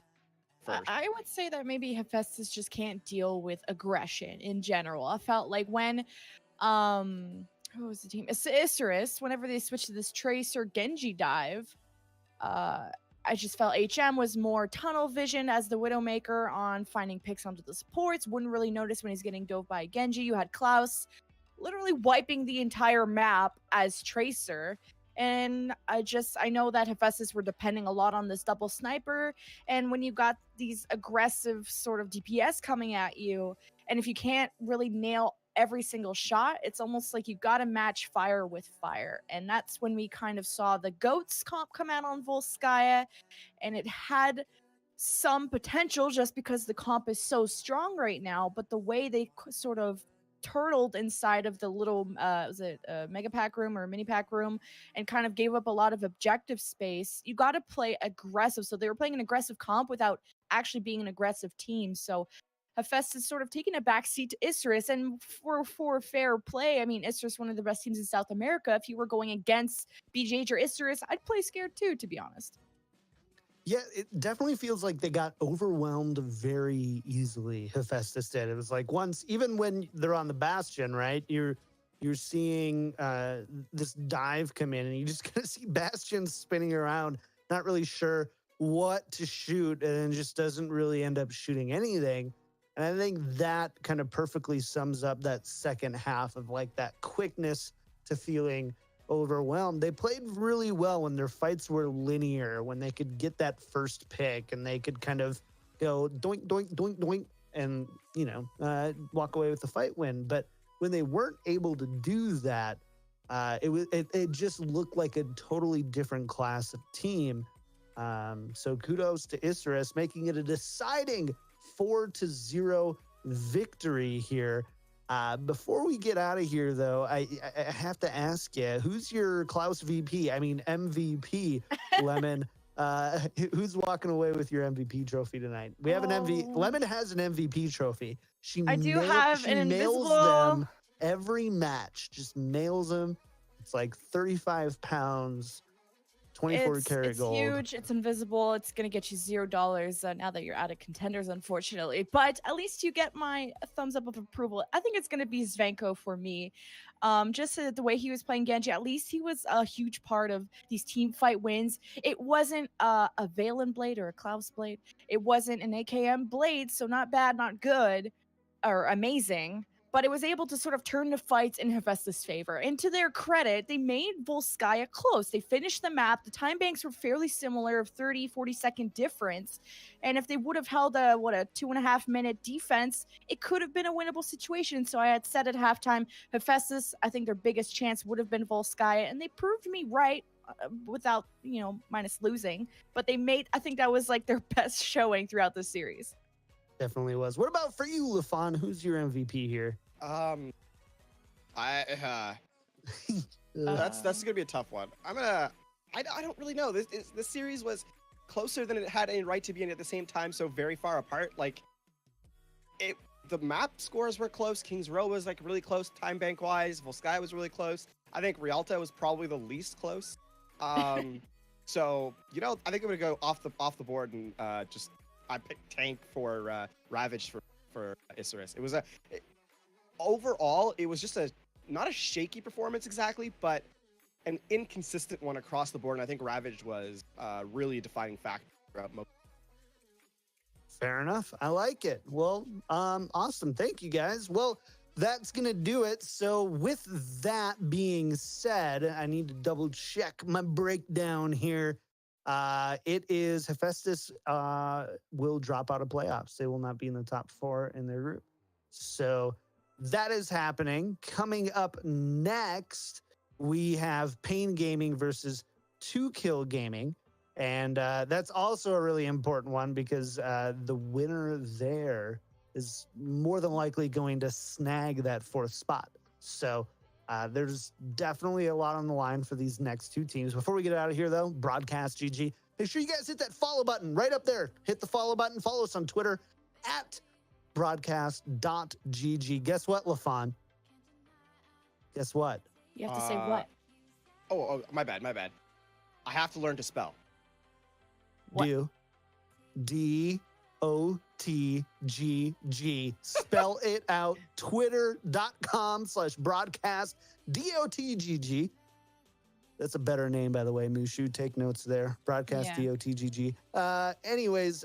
first. I would say that maybe Hephaestus just can't deal with aggression in general. I felt like when, who was the team? Isurus, whenever they switched to this Tracer Genji dive, I just felt HM was more tunnel vision as the Widowmaker on finding picks onto the supports. Wouldn't really notice when he's getting dove by Genji. You had Klaus literally wiping the entire map as Tracer. And I know that Hephaestus were depending a lot on this double sniper. And when you got these aggressive sort of DPS coming at you, and if you can't really nail every single shot, it's almost like you got to match fire with fire. And that's when we kind of saw the GOATS comp come out on Volskaya, and it had some potential just because the comp is so strong right now. But the way they sort of turtled inside of the little was it a mega pack room or a mini pack room and kind of gave up a lot of objective space, you got to play aggressive. So they were playing an aggressive comp without actually being an aggressive team. So Hephaestus sort of taking a backseat to Isurus, and for fair play, I mean, Isurus one of the best teams in South America. If you were going against BGH or Isurus, I'd play scared too, to be honest. Yeah, it definitely feels like they got overwhelmed very easily. Hephaestus did. It was like once, even when they're on the Bastion, right? You're seeing this dive come in, and you just kind of see Bastion spinning around, not really sure what to shoot, and then just doesn't really end up shooting anything. And I think that kind of perfectly sums up that second half of like that quickness to feeling overwhelmed. They played really well when their fights were linear, when they could get that first pick and they could kind of go doink, doink, doink, doink, and, walk away with the fight win. But when they weren't able to do that, it just looked like a totally different class of team. So kudos to Isurus, making it a deciding 4-0 victory here. Before we get out of here, though, I have to ask you, who's your Klaus VP? I mean, MVP, Lemon. Who's walking away with your MVP trophy tonight? We have an MVP. Lemon has an MVP trophy. I do have an nails invisible. them every match. Just nails them. It's like 35 pounds, 24 karat it's gold. huge. It's invisible. It's gonna get you $0 now that you're out of contenders, unfortunately. But at least you get my thumbs up of approval. I think it's gonna be Zvenko for me. Just the way he was playing Genji, at least he was a huge part of these team fight wins. It wasn't a Valen blade or a Klaus blade. It wasn't an AKM blade, so not bad, not good, or amazing. But it was able to sort of turn the fights in Hephaestus' favor. And to their credit, they made Volskaya close. They finished the map. The time banks were fairly similar, of 30, 40-second difference. And if they would have held a 2.5-minute defense, it could have been a winnable situation. So I had said at halftime, Hephaestus, I think their biggest chance would have been Volskaya. And they proved me right without, minus losing. But I think that was like their best showing throughout the series. Definitely was. What about for you, Lafon? Who's your MVP here? That's gonna be a tough one. I don't really know. This series was closer than it had any right to be, and at the same time so very far apart. Like the map scores were close. Kings Row was like really close time bank wise. Volskaya was really close. I think Rialta was probably the least close. So I think I'm gonna go off the board and I picked tank for Ravage for Isurus. It was overall, it was just not a shaky performance exactly, but an inconsistent one across the board. And I think Ravage was really a defining factor. Fair enough. I like it. Well, awesome. Thank you, guys. Well, that's going to do it. So with that being said, I need to double check my breakdown here. It is Hephaestus will drop out of playoffs. They will not be in the top 4 in their group. So that is happening. Coming up next, we have Pain Gaming versus 2Kill Gaming. And that's also a really important one because the winner there is more than likely going to snag that 4th spot. So there's definitely a lot on the line for these next 2 teams. Before we get out of here, though, Broadcast.gg, make sure you guys hit that follow button right up there. Hit the follow button. Follow us on Twitter at Broadcast.gg. Guess what, Lafon? Guess what? You have to say what? Oh, my bad. I have to learn to spell. What? DOTGG. Spell it out. Twitter.com/broadcast. DOTGG. That's a better name, by the way, Mushu. Take notes there. Broadcast DOTGG. Anyways,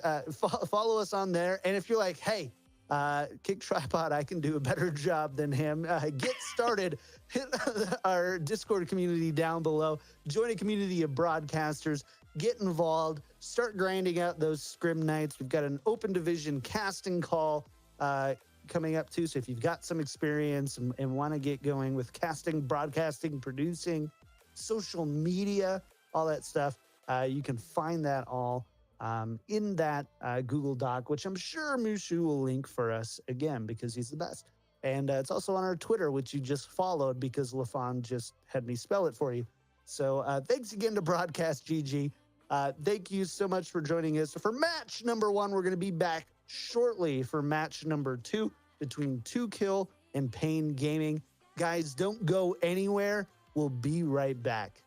follow us on there. And if you're like, hey, Kick Tripod, I can do a better job than him. Get started. Hit our Discord community down below. Join a community of broadcasters. Get involved. Start grinding out those scrim nights. We've got an open division casting call coming up too. So if you've got some experience and want to get going with casting, broadcasting, producing, social media, all that stuff, you can find that all in that Google Doc, which I'm sure Mushu will link for us again because he's the best. And it's also on our Twitter, which you just followed because Lafon just had me spell it for you. So thanks again to Broadcast.gg. Thank you so much for joining us. For match number 1, we're going to be back shortly for match number 2 between 2Kill and Pain Gaming. Guys, don't go anywhere. We'll be right back.